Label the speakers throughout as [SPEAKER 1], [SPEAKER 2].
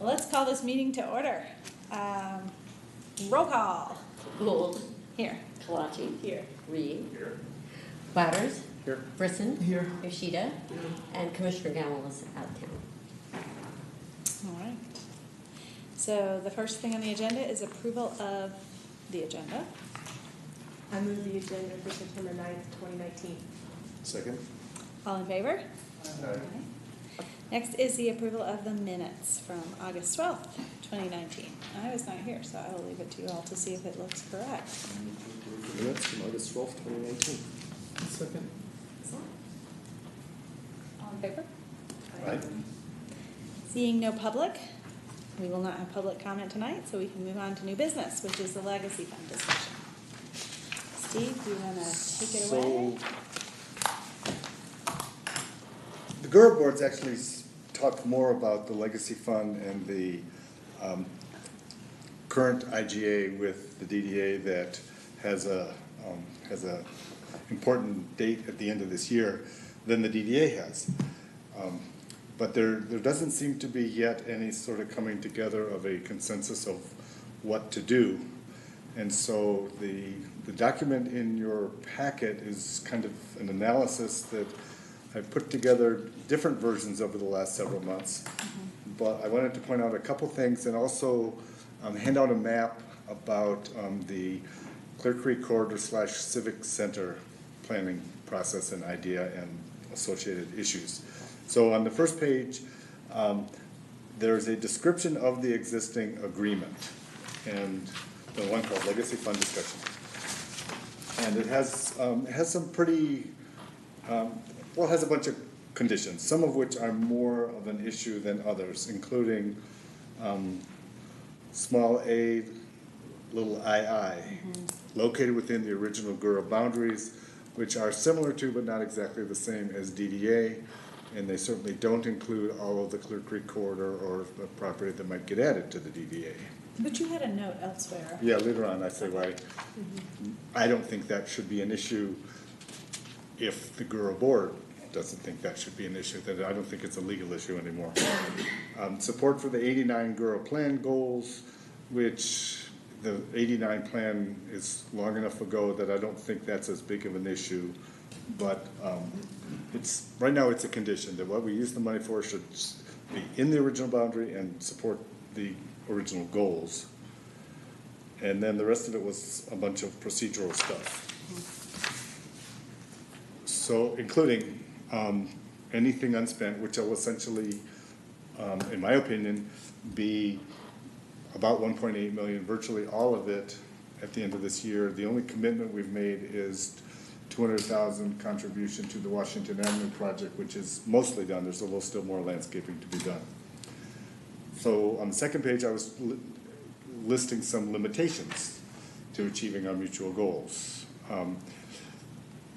[SPEAKER 1] Let's call this meeting to order. Roll call.
[SPEAKER 2] Gould.
[SPEAKER 1] Here.
[SPEAKER 2] Kalachi.
[SPEAKER 1] Here.
[SPEAKER 2] Reed.
[SPEAKER 3] Here.
[SPEAKER 2] Butters.
[SPEAKER 3] Here.
[SPEAKER 2] Brisson.
[SPEAKER 3] Here.
[SPEAKER 2] Yoshida. And Commissioner Gamble is out of town.
[SPEAKER 1] All right. So the first thing on the agenda is approval of the agenda.
[SPEAKER 4] I move the agenda for September 9th, 2019.
[SPEAKER 3] Second.
[SPEAKER 1] All in favor?
[SPEAKER 3] Aye.
[SPEAKER 1] Next is the approval of the minutes from August 12th, 2019. I was not here, so I will leave it to you all to see if it looks correct.
[SPEAKER 3] Minutes from August 12th, 2019. Second.
[SPEAKER 1] All in favor?
[SPEAKER 3] Aye.
[SPEAKER 1] Seeing no public, we will not have public comment tonight, so we can move on to new business, which is the legacy fund discussion. Steve, do you want to take it away?
[SPEAKER 5] The Gura board's actually talked more about the legacy fund and the current IGA with the DDA that has a important date at the end of this year than the DDA has. But there doesn't seem to be yet any sort of coming together of a consensus of what to do. And so the document in your packet is kind of an analysis that I've put together different versions over the last several months. But I wanted to point out a couple things and also hand out a map about the Clear Creek Corridor / Civic Center planning process and idea and associated issues. So on the first page, there's a description of the existing agreement and the one called Legacy Fund Discussion. And it has some pretty, well, it has a bunch of conditions, some of which are more of an issue than others, including small a, little II, located within the original Gura boundaries, which are similar to but not exactly the same as DDA, and they certainly don't include all of the Clear Creek Corridor or the property that might get added to the DDA.
[SPEAKER 1] But you had a note elsewhere.
[SPEAKER 5] Yeah, later on I say why I don't think that should be an issue if the Gura board doesn't think that should be an issue, that I don't think it's a legal issue anymore. Support for the 89 Gura plan goals, which the 89 plan is long enough ago that I don't think that's as big of an issue, but it's right now it's a condition that what we use the money for should be in the original boundary and support the original goals. And then the rest of it was a bunch of procedural stuff. So including anything unspent, which will essentially, in my opinion, be about 1.8 million, virtually all of it at the end of this year. The only commitment we've made is 200,000 contribution to the Washington Avenue project, which is mostly done. There's a little still more landscaping to be done. So on the second page, I was listing some limitations to achieving our mutual goals.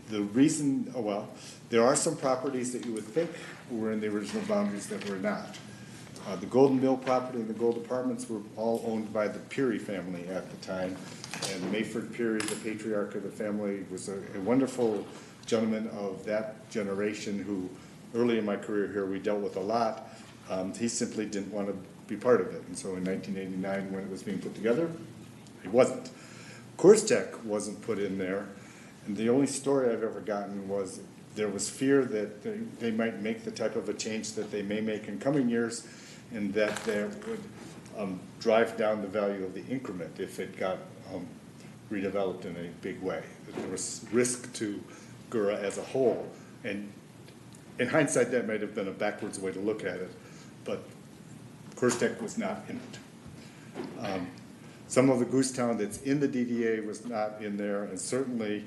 [SPEAKER 5] The reason, well, there are some properties that you would think were in the original boundaries that were not. The Golden Mill property and the Gold Apartments were all owned by the Peary family at the time. And Mayford Peary, the patriarch of the family, was a wonderful gentleman of that generation who early in my career here we dealt with a lot. He simply didn't want to be part of it. And so in 1989 when it was being put together, he wasn't. Coors wasn't put in there. And the only story I've ever gotten was there was fear that they might make the type of a change that they may make in coming years, and that they would drive down the value of the increment if it got redeveloped in a big way. That there was risk to Gura as a whole. And in hindsight, that might have been a backwards way to look at it, but Coors was not in it. Some of the Goose Town that's in the DDA was not in there, and certainly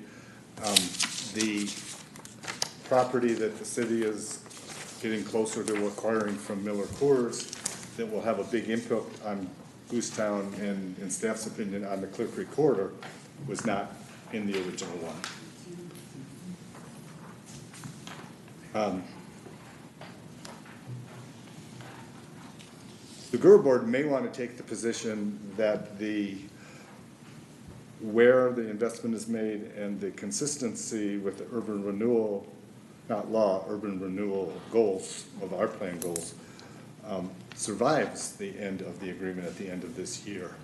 [SPEAKER 5] the property that the city is getting closer to acquiring from Miller Coors that will have a big input on Goose Town and, in staff's opinion, on the Clear Creek Corridor was not in the original one. The Gura board may want to take the position that where the investment is made and the consistency with the urban renewal, not law, urban renewal goals of our plan goals, survives the end of the agreement at the end of this year.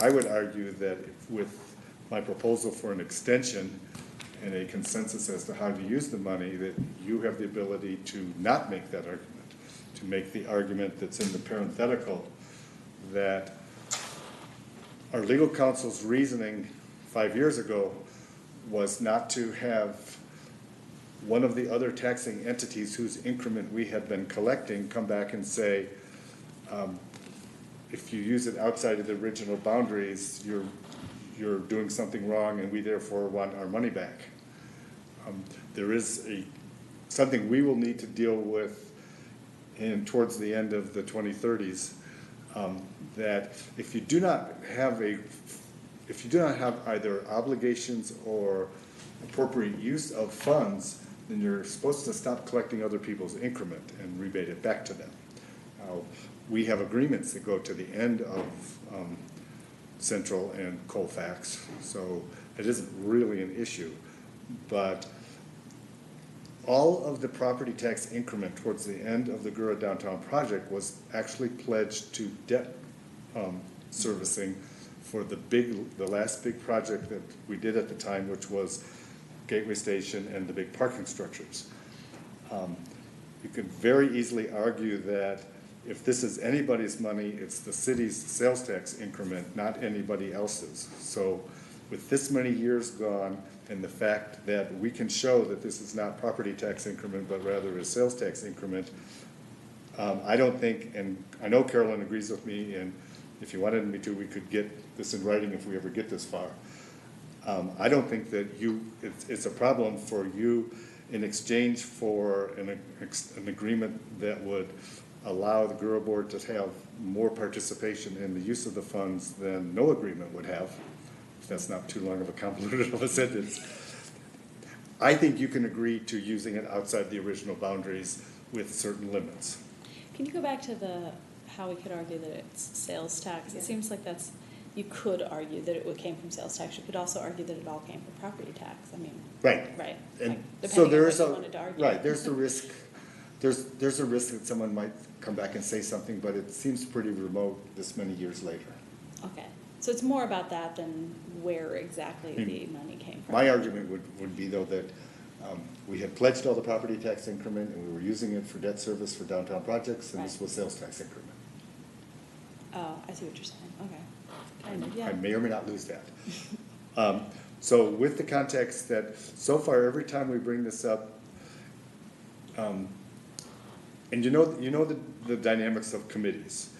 [SPEAKER 5] I would argue that with my proposal for an extension and a consensus as to how to use the money, that you have the ability to not make that argument, to make the argument that's in the parenthetical that our legal counsel's reasoning 5 years ago was not to have one of the other taxing entities whose increment we had been collecting come back and say, if you use it outside of the original boundaries, you're doing something wrong and we therefore want our money back. There is something we will need to deal with towards the end of the 2030s, that if you do not have either obligations or appropriate use of funds, then you're supposed to stop collecting other people's increment and rebate it back to them. We have agreements that go to the end of Central and Colfax, so it isn't really an issue. But all of the property tax increment towards the end of the Gura downtown project was actually pledged to debt servicing for the last big project that we did at the time, which was Gateway Station and the big parking structures. You could very easily argue that if this is anybody's money, it's the city's sales tax increment, not anybody else's. So with this many years gone, and the fact that we can show that this is not property tax increment, but rather a sales tax increment, I don't think, and I know Carolyn agrees with me, and if you wanted me to, we could get this in writing if we ever get this far. I don't think that it's a problem for you in exchange for an agreement that would allow the Gura board to have more participation in the use of the funds than no agreement would have. If that's not too long of a convoluted of a sentence. I think you can agree to using it outside the original boundaries with certain limits.
[SPEAKER 1] Can you go back to how we could argue that it's sales tax? It seems like you could argue that it came from sales tax. You could also argue that it all came from property tax. I mean,
[SPEAKER 5] right.
[SPEAKER 1] And
[SPEAKER 5] like, so there is
[SPEAKER 1] there's
[SPEAKER 5] a risk. There's a risk that someone might come back and say something, but it seems pretty remote this many years later.
[SPEAKER 1] Okay, so it's more about that than where exactly the money came from.
[SPEAKER 5] My argument would be though that we had pledged all the property tax increment and we were using it for debt service for downtown projects, and this was sales tax increment.
[SPEAKER 1] Oh, I see what you're saying. Okay. Kind of, yeah.
[SPEAKER 5] I may or may not lose that. So with the context that so far every time we bring this up, and you know the dynamics of committees.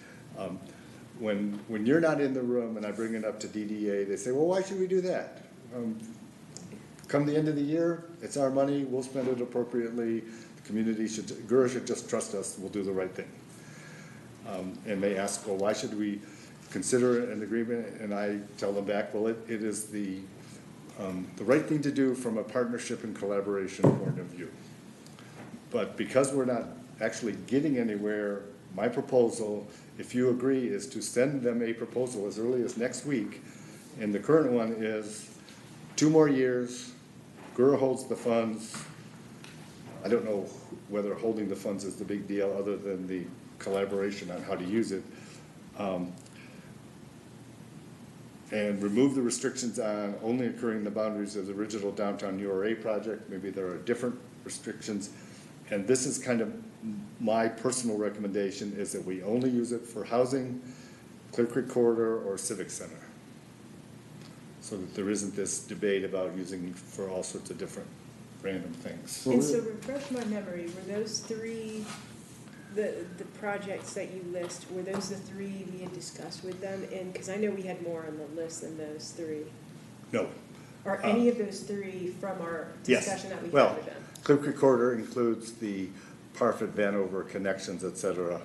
[SPEAKER 5] When you're not in the room and I bring it up to DDA, they say, well, why should we do that? Come the end of the year, it's our money, we'll spend it appropriately. The community Gura should just trust us, we'll do the right thing. And they ask, well, why should we consider an agreement? And I tell them back, well, it is the right thing to do from a partnership and collaboration point of view. But because we're not actually getting anywhere, my proposal, if you agree, is to send them a proposal as early as next week. And the current one is 2 more years, Gura holds the funds. I don't know whether holding the funds is the big deal other than the collaboration on how to use it. And remove the restrictions on only occurring in the boundaries of the original downtown URA project. Maybe there are different restrictions. And this is kind of my personal recommendation, is that we only use it for housing, Clear Creek Corridor, or Civic Center. So that there isn't this debate about using for all sorts of different random things.
[SPEAKER 4] And so refresh my memory, were those 3, the projects that you list, were those the 3 we had discussed with them? And because I know we had more on the list than those 3.
[SPEAKER 5] No.
[SPEAKER 4] Are any of those 3 from our discussion that we had with them?
[SPEAKER 5] Clear Creek Corridor includes the Parfit, Vanover connections, et cetera.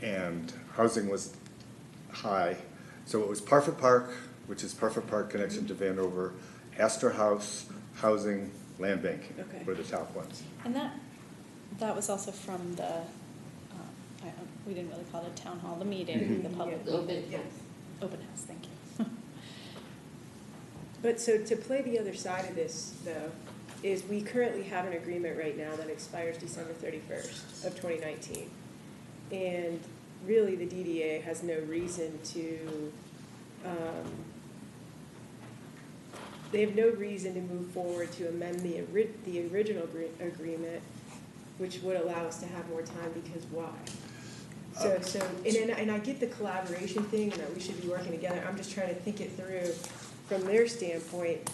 [SPEAKER 5] And housing was high. So it was Parfit Park, which is Parfit Park connection to Vanover, Astor House, housing, land banking were the top ones.
[SPEAKER 1] And that was also from the, we didn't really call it a town hall, the meeting, the public meeting. Open house, thank you.
[SPEAKER 4] But so to play the other side of this, though, is we currently have an agreement right now that expires December 31st of 2019. And really, the DDA has no reason to, they have no reason to move forward to amend the original agreement, which would allow us to have more time, because why? And I get the collaboration thing, and that we should be working together. I'm just trying to think it through from their standpoint.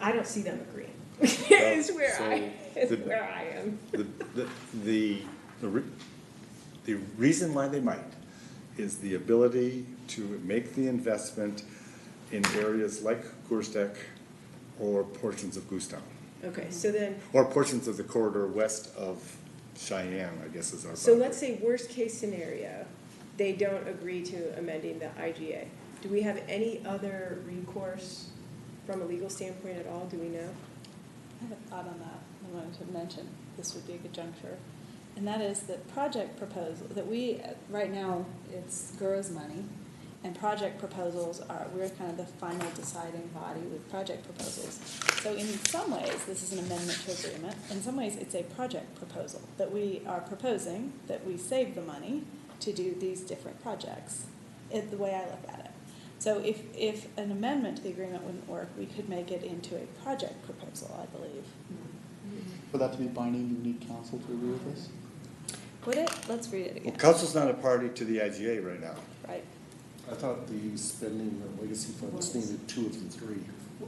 [SPEAKER 4] I don't see them agreeing. Is where I am.
[SPEAKER 5] The reason why they might is the ability to make the investment in areas like Gura or portions of Goostown.
[SPEAKER 4] Okay, so then,
[SPEAKER 5] Or portions of the corridor west of Cheyenne, I guess is our.
[SPEAKER 4] so let's say worst case scenario, they don't agree to amending the IGA. Do we have any other recourse from a legal standpoint at all? Do we know?
[SPEAKER 1] I have a thought on that. I wanted to mention this would be a good juncture. And that is that project proposal, that we, right now, it's Gura's money, and project proposals are, we're kind of the final deciding body with project proposals. So in some ways, this is an amendment to agreement. In some ways, it's a project proposal, that we are proposing that we save the money to do these different projects, the way I look at it. So if an amendment to the agreement wouldn't work, we could make it into a project proposal, I believe.
[SPEAKER 6] For that to be binding, you need council to agree with this?
[SPEAKER 1] Would it? Let's read it
[SPEAKER 5] Well,
[SPEAKER 1] again.
[SPEAKER 5] council's not a party to the IGA right now.
[SPEAKER 1] Right.
[SPEAKER 3] I thought the spending the legacy funds needed 2 of the 3.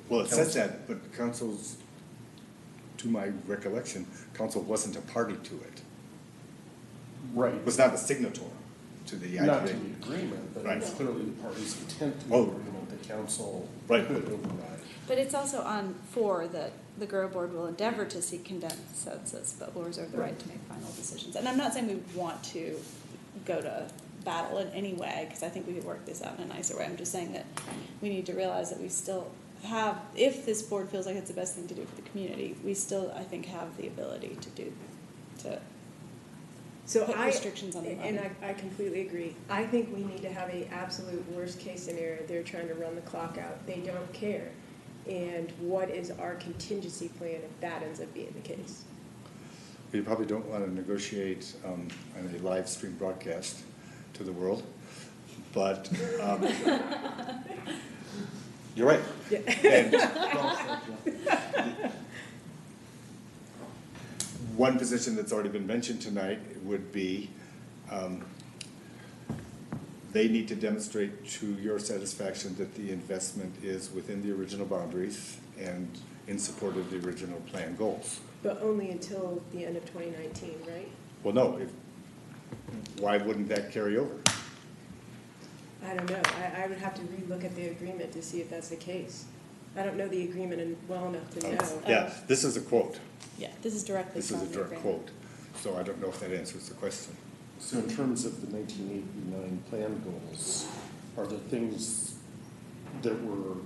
[SPEAKER 5] Well, it says that, but council's, to my recollection, council wasn't a party to it.
[SPEAKER 3] Right.
[SPEAKER 5] Was not a signatory to the IGA.
[SPEAKER 3] Not to the agreement, but it was
[SPEAKER 5] Right.
[SPEAKER 3] clearly the party's intent to the
[SPEAKER 5] Oh.
[SPEAKER 3] agreement, the council
[SPEAKER 5] Right.
[SPEAKER 3] could override.
[SPEAKER 1] But it's also on 4 that the Gura board will endeavor to seek consensus, but will reserve the right to make final decisions. And I'm not saying we want to go to battle in any way, because I think we could work this out in a nicer way. I'm just saying that we need to realize that we still have, if this board feels like it's the best thing to do for the community, we still, I think, have the ability to
[SPEAKER 4] So
[SPEAKER 1] put restrictions on the money.
[SPEAKER 4] And I completely agree. I think we need to have a absolute worst case scenario. They're trying to run the clock out. They don't care. And what is our contingency plan if that ends up being the case?
[SPEAKER 5] You probably don't want to negotiate on a live stream broadcast to the world, but you're right.
[SPEAKER 4] Yeah.
[SPEAKER 5] And
[SPEAKER 6] Well said, Jeff.
[SPEAKER 5] one position that's already been mentioned tonight would be they need to demonstrate to your satisfaction that the investment is within the original boundaries and in support of the original plan goals.
[SPEAKER 4] But only until the end of 2019, right?
[SPEAKER 5] Well, no, why wouldn't that carry over?
[SPEAKER 4] I don't know. I would have to relook at the agreement to see if that's the case. I don't know the agreement well enough to know.
[SPEAKER 5] Yeah, this is a quote.
[SPEAKER 1] Yeah, this is directly
[SPEAKER 5] This
[SPEAKER 1] from
[SPEAKER 5] is a
[SPEAKER 1] the
[SPEAKER 5] direct
[SPEAKER 1] agreement.
[SPEAKER 5] quote, so I don't know if that answers the question.
[SPEAKER 3] So in terms of the 1989 plan goals, are there things that were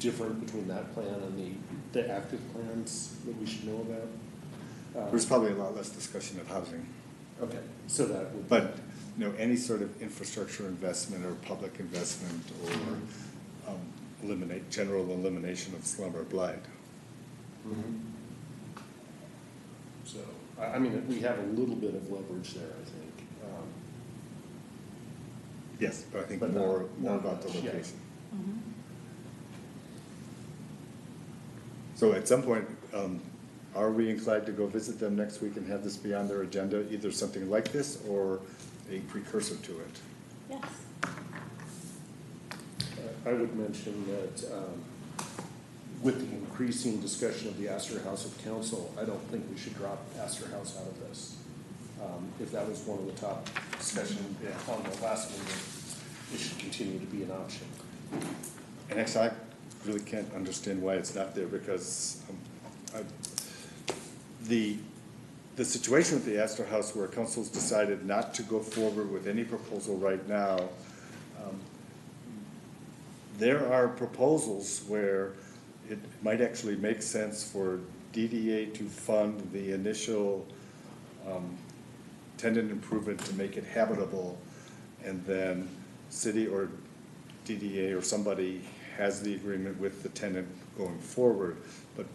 [SPEAKER 3] different between that plan and the active plans that we should know about?
[SPEAKER 5] There's probably a lot less discussion of housing,
[SPEAKER 3] Okay, so that would.
[SPEAKER 5] but, any sort of infrastructure investment or public investment or general elimination of slum or blight.
[SPEAKER 3] Mhm. So, I mean, we have a little bit of leverage there, I think.
[SPEAKER 5] Yes, but I think
[SPEAKER 3] But
[SPEAKER 5] more
[SPEAKER 3] not
[SPEAKER 5] about the
[SPEAKER 3] much, yeah.
[SPEAKER 5] location.
[SPEAKER 1] Mhm.
[SPEAKER 5] So at some point, are we inclined to go visit them next week and have this be on their agenda, either something like this or a precursor to it?
[SPEAKER 1] Yes.
[SPEAKER 3] I would mention that with the increasing discussion of the Astor House of Council, I don't think we should drop Astor House out of this. If that was one of the top discussion on the last meeting, it should continue to be an option.
[SPEAKER 5] And actually, I really can't understand why it's not there, because the situation with the Astor House where council's decided not to go forward with any proposal right now, there are proposals where it might actually make sense for DDA to fund the initial tenant improvement to make it habitable, and then city or DDA or somebody has the agreement with the tenant going forward. But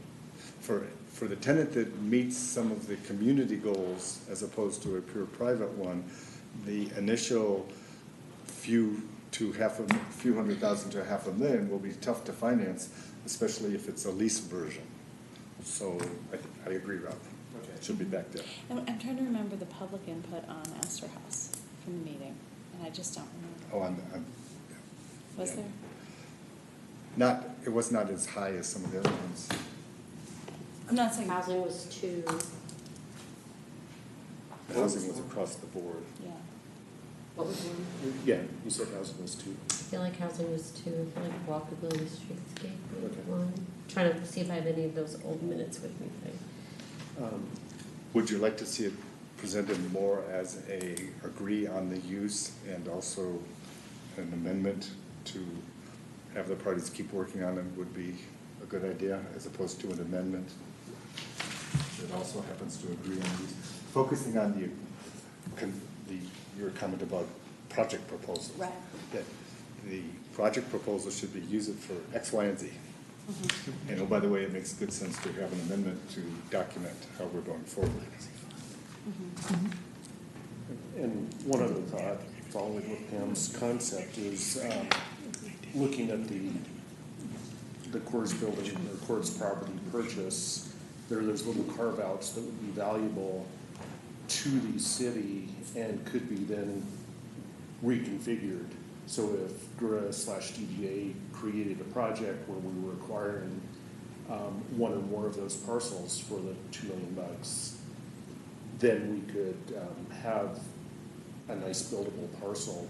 [SPEAKER 5] For the tenant that meets some of the community goals as opposed to a pure private one, the initial few hundred thousand to $500,000 will be tough to finance, especially if it's a lease version. So I agree, Rob. It should be back there.
[SPEAKER 1] I'm trying to remember the public input on Astor House from the meeting, and I just don't remember.
[SPEAKER 5] Oh,
[SPEAKER 1] Was
[SPEAKER 5] yeah.
[SPEAKER 1] there?
[SPEAKER 5] It was not as high as some of the other ones.
[SPEAKER 1] I'm not saying,
[SPEAKER 2] Housing was 2.
[SPEAKER 5] The housing was across the board.
[SPEAKER 1] yeah.
[SPEAKER 2] What was one?
[SPEAKER 3] Yeah, you said housing was 2.
[SPEAKER 2] I feel like housing was 2. I feel like walkability, streetscape was
[SPEAKER 3] Okay.
[SPEAKER 2] 1. Trying to see if I have any of those old minutes with me.
[SPEAKER 5] Would you like to see it presented more as agree on the use and also an amendment to have the parties keep working on it would be a good idea, as opposed to an amendment that also happens to agree on these? Focusing on your comment about project proposals.
[SPEAKER 1] Right.
[SPEAKER 5] That the project proposal should be, use it for X, Y, and Z.
[SPEAKER 1] Mhm.
[SPEAKER 5] And oh, by the way, it makes good sense to have an amendment to document how we're going forward.
[SPEAKER 1] Mhm.
[SPEAKER 3] And one other thought, following with Pam's concept, is looking at the Coors building, or Coors property purchase, there are those little carve-outs that would be valuable to the city and could be then reconfigured. So if Gura/DGA created a project where we were acquiring one or more of those parcels for the $2 million, then we could have a nice buildable parcel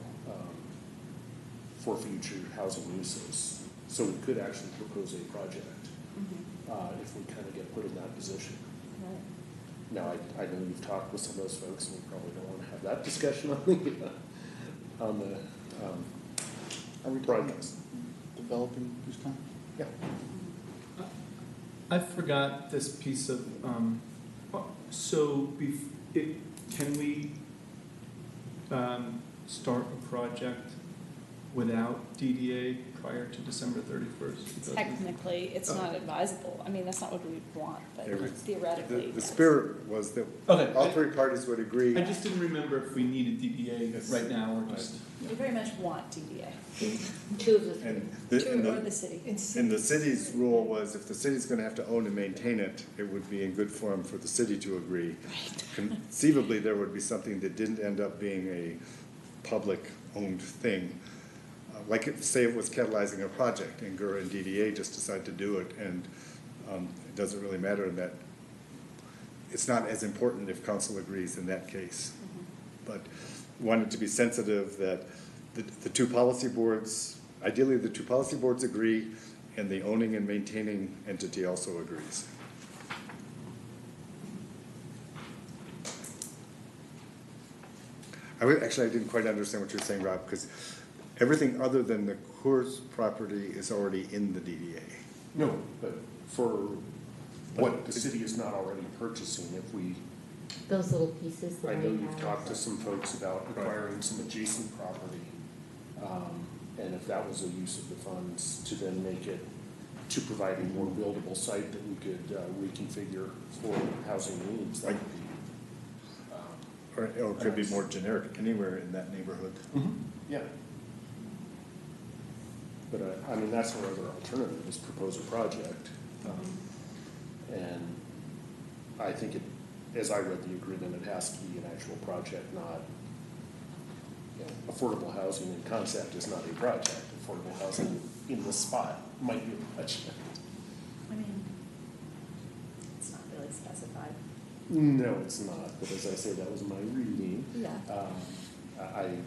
[SPEAKER 3] for future housing uses. So we could actually propose a project
[SPEAKER 1] Mhm.
[SPEAKER 3] if we kind of get put in that position.
[SPEAKER 1] Right.
[SPEAKER 3] Now, I know you've talked with some of those folks, and we probably don't want to have that discussion on the
[SPEAKER 6] Are we talking
[SPEAKER 3] projects.
[SPEAKER 6] developing this time?
[SPEAKER 3] Yeah.
[SPEAKER 7] I forgot this piece of, so can we start a project without DDA prior to December 31st?
[SPEAKER 1] Technically, it's not advisable. I mean, that's not what we want, but
[SPEAKER 5] There was-
[SPEAKER 1] theoretically.
[SPEAKER 5] The spirit was that
[SPEAKER 7] Okay.
[SPEAKER 5] all three parties would agree.
[SPEAKER 7] I just didn't remember if we needed DDA
[SPEAKER 5] Yes.
[SPEAKER 7] right now or just.
[SPEAKER 1] We very much want DDA,
[SPEAKER 2] 2 of the 3.
[SPEAKER 5] And
[SPEAKER 1] or the city.
[SPEAKER 5] and the city's rule was if the city's gonna have to own and maintain it, it would be in good form for the city to agree. Conceivably, there would be something that didn't end up being a public-owned thing. Like, say it was catalyzing a project, and Gura and DDA just decide to do it, and it doesn't really matter in that. It's not as important if council agrees in that case. But wanted to be sensitive that the two policy boards, ideally the two policy boards agree, and the owning and maintaining entity also agrees. Actually, I didn't quite understand what you're saying, Rob, because everything other than the Coors property is already in the DDA.
[SPEAKER 3] No, but for what the city is not already purchasing, if we,
[SPEAKER 2] Those little pieces that
[SPEAKER 3] I
[SPEAKER 2] I
[SPEAKER 3] know
[SPEAKER 2] have.
[SPEAKER 3] you've talked to some folks about acquiring some adjacent property. And if that was a use of the funds to then make it, to provide a more buildable site that we could reconfigure for housing needs, that would be.
[SPEAKER 5] Or it could be more generic, anywhere in that neighborhood.
[SPEAKER 3] Yeah. But I mean, that's our other alternative, is propose a project. And I think it, as I read the agreement, it has to be an actual project, not, you know, affordable housing in concept is not a project. Affordable housing in this spot might be a project.
[SPEAKER 1] I mean, it's not really specified.
[SPEAKER 3] No, it's not, but as I say, that was my reading.
[SPEAKER 1] Yeah.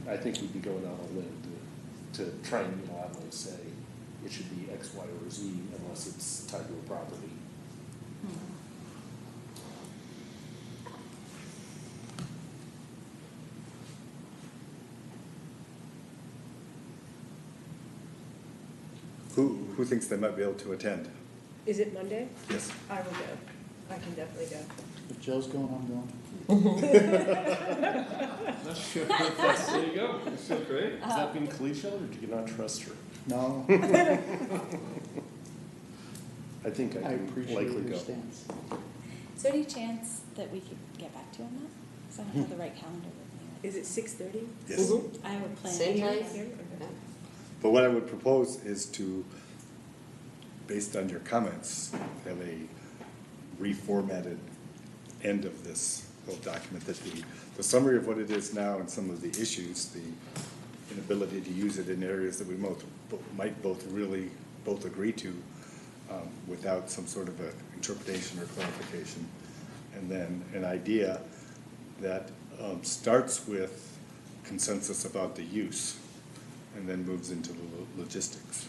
[SPEAKER 3] I think we'd be going out on a limb to try and unilaterally say it should be X, Y, or Z unless it's tied to a property.
[SPEAKER 5] Who thinks they might be able to attend?
[SPEAKER 4] Is it Monday?
[SPEAKER 5] Yes.
[SPEAKER 4] I will go. I can definitely go.
[SPEAKER 6] If Joe's going, I'm going.
[SPEAKER 7] There you go. You feel great.
[SPEAKER 3] Is that being cliche, or do you not trust her?
[SPEAKER 6] No.
[SPEAKER 3] I think I
[SPEAKER 6] I
[SPEAKER 3] can
[SPEAKER 6] appreciate
[SPEAKER 3] likely
[SPEAKER 6] your
[SPEAKER 3] go.
[SPEAKER 6] stance.
[SPEAKER 1] Is there any chance that we could get back to you on that? Because I don't have the right calendar with me.
[SPEAKER 4] Is it 6:30?
[SPEAKER 5] Yes.
[SPEAKER 1] I have a plan.
[SPEAKER 2] Same
[SPEAKER 1] here.
[SPEAKER 2] night?
[SPEAKER 4] Okay.
[SPEAKER 5] But what I would propose is to, based on your comments, have a reformatted end of this whole document, that the summary of what it is now and some of the issues, the inability to use it in areas that we might both agree to, without some sort of a interpretation or clarification. And then an idea that starts with consensus about the use and then moves into the logistics.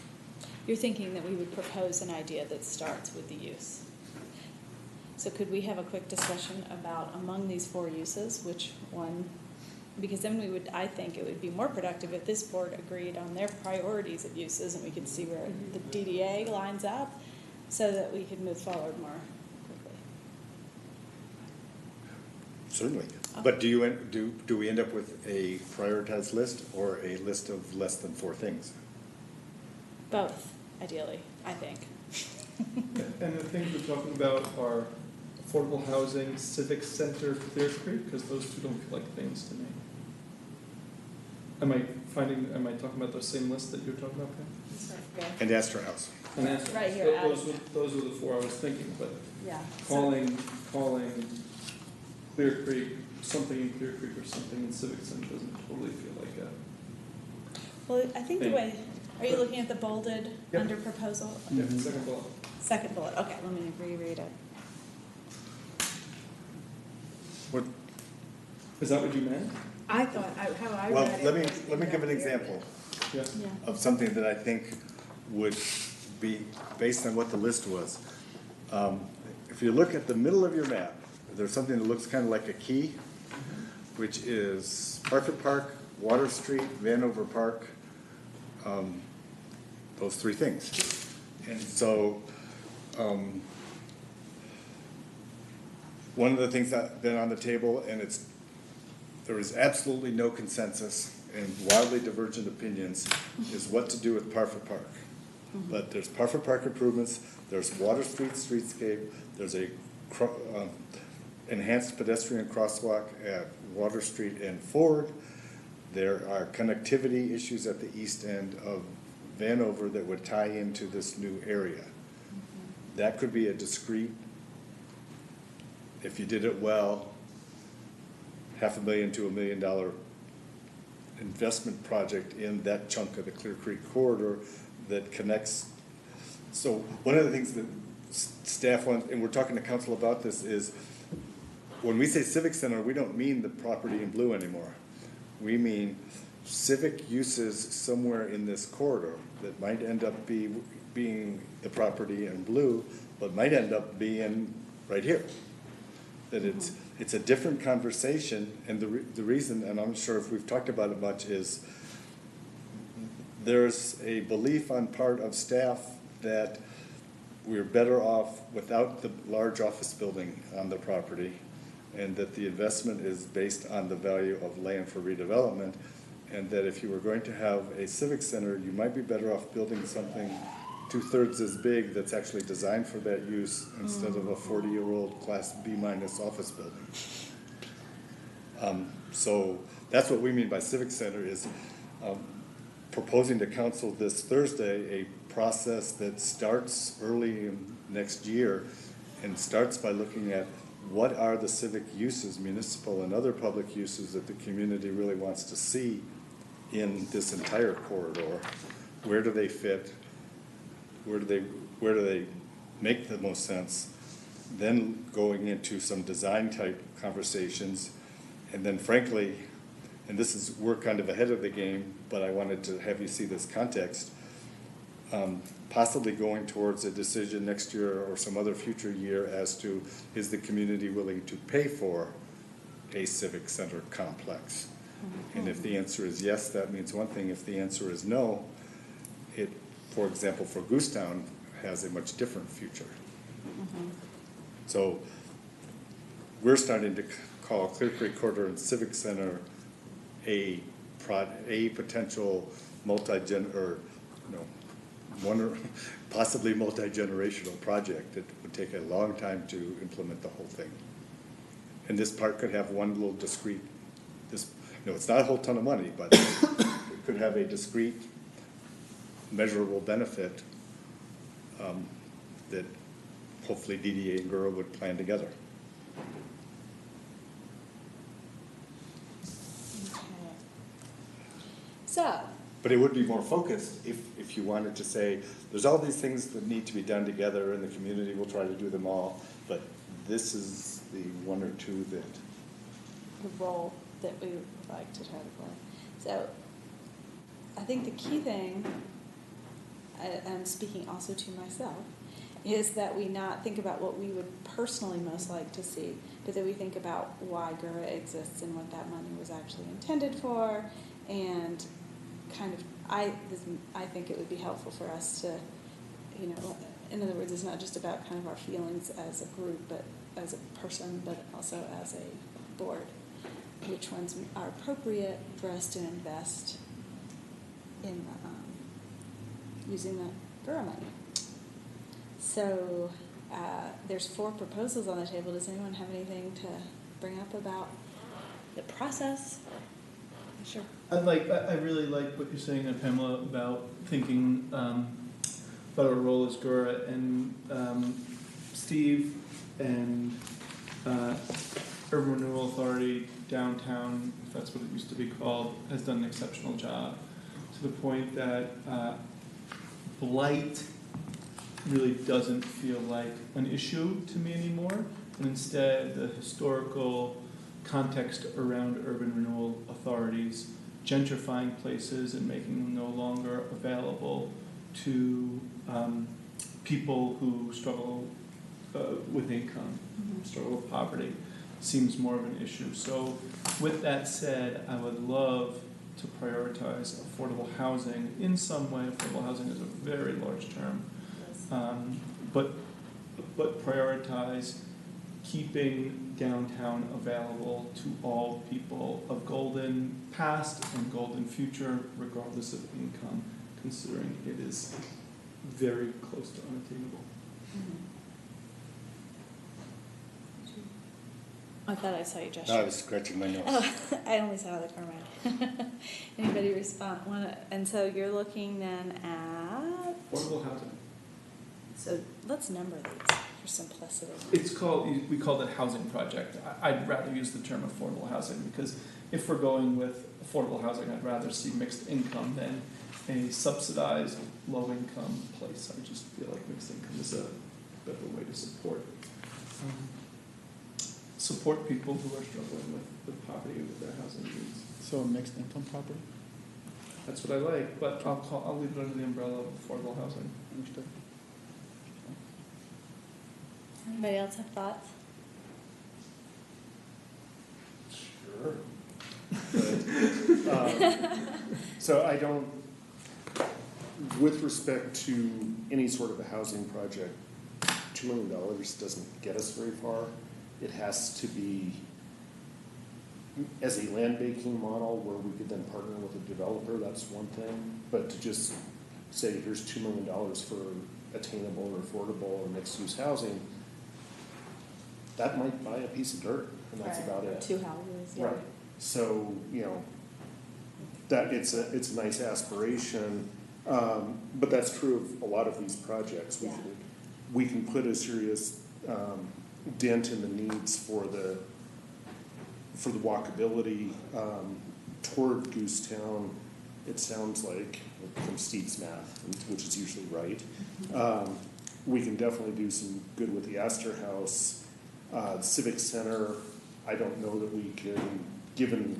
[SPEAKER 1] You're thinking that we would propose an idea that starts with the use. So could we have a quick discussion about among these 4 uses, which one? Because then I think it would be more productive if this board agreed on their priorities of uses and we could see where the DDA lines up so that we could move forward more quickly.
[SPEAKER 5] Certainly. But do we end up with a prioritized list or a list of less than 4 things?
[SPEAKER 1] Both, ideally, I think.
[SPEAKER 7] And the things we're talking about are affordable housing, civic center, Clear Creek, because those two don't feel like things to me. Am I talking about the same list that you're talking about, Pam?
[SPEAKER 1] Sorry, go.
[SPEAKER 5] And Astor House.
[SPEAKER 7] And that's,
[SPEAKER 1] Right here,
[SPEAKER 7] those were the 4 I was thinking, but
[SPEAKER 1] Yeah.
[SPEAKER 7] calling Clear Creek, something in Clear Creek or something in civic center doesn't totally feel like a.
[SPEAKER 1] Well, I think the way, are you looking at the bolded
[SPEAKER 7] Yep.
[SPEAKER 1] under proposal?
[SPEAKER 7] Yeah, second bullet.
[SPEAKER 1] Second bullet, okay, let me reread it.
[SPEAKER 5] What,
[SPEAKER 7] Is that what you meant?
[SPEAKER 4] I thought, how I
[SPEAKER 5] well,
[SPEAKER 4] read it.
[SPEAKER 5] let me
[SPEAKER 4] was
[SPEAKER 5] give an
[SPEAKER 4] exactly
[SPEAKER 5] example
[SPEAKER 7] Yeah.
[SPEAKER 1] Yeah.
[SPEAKER 5] of something that I think would be based on what the list was. If you look at the middle of your map, there's something that looks kind of like a key, which is Parfit Park, Water Street, Vanover Park, those 3 things. And so, one of the things that's been on the table, and there is absolutely no consensus and wildly divergent opinions, is what to do with Parfit Park. But there's Parfit Park improvements, there's Water Street streetscape, there's a enhanced pedestrian crosswalk at Water Street and Ford. There are connectivity issues at the east end of Vanover that would tie into this new area. That could be a discrete, if you did it well, $500,000 to $1 million investment project in that chunk of the Clear Creek corridor that connects. So one of the things that staff wants, and we're talking to council about this, is when we say civic center, we don't mean the property in blue anymore. We mean civic uses somewhere in this corridor that might end up being the property in blue, but might end up being right here. That it's a different conversation, and the reason, and I'm not sure if we've talked about it much, is there's a belief on part of staff that we're better off without the large office building on the property, and that the investment is based on the value of land for redevelopment, and that if you were going to have a civic center, you might be better off building something 2/3 as big that's actually designed for that use instead of a 40-year-old Class B- office building. So that's what we mean by civic center, is proposing to council this Thursday a process that starts early in next year and starts by looking at what are the civic uses, municipal and other public uses, that the community really wants to see in this entire corridor. Where do they fit? Where do they make the most sense? Then going into some design type conversations, and then frankly, and we're kind of ahead of the game, but I wanted to have you see this context, possibly going towards a decision next year or some other future year as to, is the community willing to pay for a civic center complex? And if the answer is yes, that means one thing. If the answer is no, it, for example, for Goosetown, has a much different future. So we're starting to call Clear Creek Corridor and Civic Center a potential possibly multi-generational project that would take a long time to implement the whole thing. And this part could have one little discrete, it's not a whole ton of money, but it could have a discrete, measurable benefit that hopefully DDA and Gura would plan together.
[SPEAKER 1] Okay. So,
[SPEAKER 5] But it would be more focused if you wanted to say, there's all these things that need to be done together and the community will try to do them all, but this is the one or two that.
[SPEAKER 1] the role that we would like to try to play. So, I think the key thing, I'm speaking also to myself, is that we not think about what we would personally most like to see, but that we think about why Gura exists and what that money was actually intended for, and kind of, I think it would be helpful for us to, in other words, it's not just about kind of our feelings as a group, but as a person, but also as a board, which ones are appropriate for us to invest in using the Gura money. So there's 4 proposals on the table. Does anyone have anything to bring up about the process? Sure.
[SPEAKER 7] I really like what you're saying, Pamela, about thinking about our role as Gura, and Steve and Urban Renewal Authority downtown, if that's what it used to be called, has done an exceptional job, to the point that blight really doesn't feel like an issue to me anymore, and instead the historical context around urban renewal authorities gentrifying places and making them no longer available to people who struggle with income, struggle with poverty, seems more of an issue. So with that said, I would love to prioritize affordable housing in some way. Affordable housing is a very large term. But prioritize keeping downtown available to all people of Golden past and Golden future, regardless of income, considering it is very close to unattainable.
[SPEAKER 1] I thought I saw you gesture.
[SPEAKER 5] I was scratching my nose.
[SPEAKER 1] Oh, I only saw the corner. Anybody respond? And so you're looking then at.
[SPEAKER 7] Affordable housing.
[SPEAKER 1] So let's number these for simplicity.
[SPEAKER 7] We call it housing project. I'd rather use the term affordable housing, because if we're going with affordable housing, I'd rather see mixed income than a subsidized low income place. I just feel like mixed income is a better way to support people who are struggling with poverty with their housing needs.
[SPEAKER 6] So a mixed income property?
[SPEAKER 7] That's what I like, but I'll leave it under the umbrella of affordable housing.
[SPEAKER 6] Understood.
[SPEAKER 1] Anybody else have thoughts?
[SPEAKER 3] Sure. But, so I don't, with respect to any sort of a housing project, $2 million doesn't get us very far. It has to be as a land banking model where we could then partner with a developer, that's one thing. But to just say, here's $2 million for attainable or affordable or mixed use housing, that might buy a piece of dirt, and that's about it.
[SPEAKER 1] 2 houses. Yeah.
[SPEAKER 3] Right. So, that it's a nice aspiration, but that's true of a lot of these projects. We can put a serious dent in the needs for the walkability toward Goosetown. It sounds like, from Steve's math, which is usually right. We can definitely do some good with the Astor House. Civic Center, I don't know that we can, given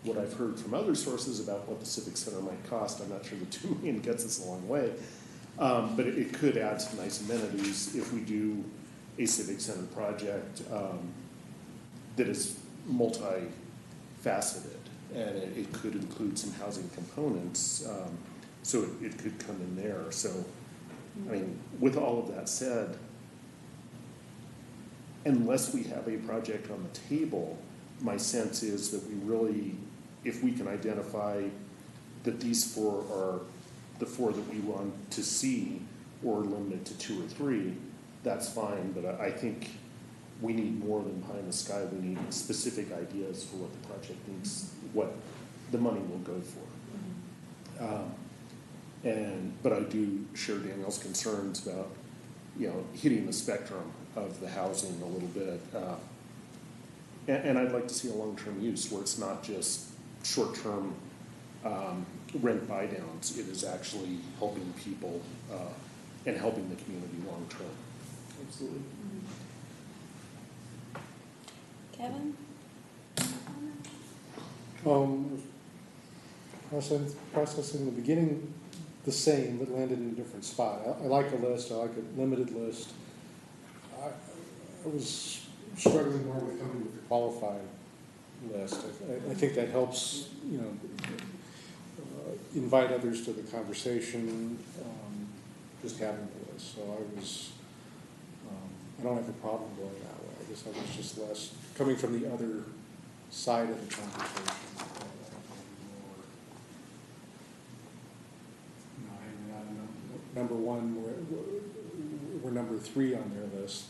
[SPEAKER 3] what I've heard from other sources about what the Civic Center might cost, I'm not sure the $2 million gets us a long way. But it could add some nice amenities if we do a Civic Center project that is multifaceted, and it could include some housing components, so it could come in there. So, I mean, with all of that said, unless we have a project on the table, my sense is that we really, if we can identify that these 4 are the 4 that we want to see, or limit it to 2 or 3, that's fine, but I think we need more than pie in the sky. We need specific ideas for what the project needs, what the money will go for. But I do share Danielle's concerns about, hitting the spectrum of the housing a little bit. And I'd like to see a long-term use where it's not just short-term rent buy-downs. It is actually helping people and helping the community long-term.
[SPEAKER 7] Absolutely.
[SPEAKER 1] Kevin?
[SPEAKER 8] Processing the beginning the same, but landed in a different spot. I like a list, I like a limited list. I was struggling more with coming with a qualified list. I think that helps, invite others to the conversation, just having the list. So I don't have a problem going that way. I guess I was just less, coming from the other side of the conversation. Number one, we're number 3 on their list.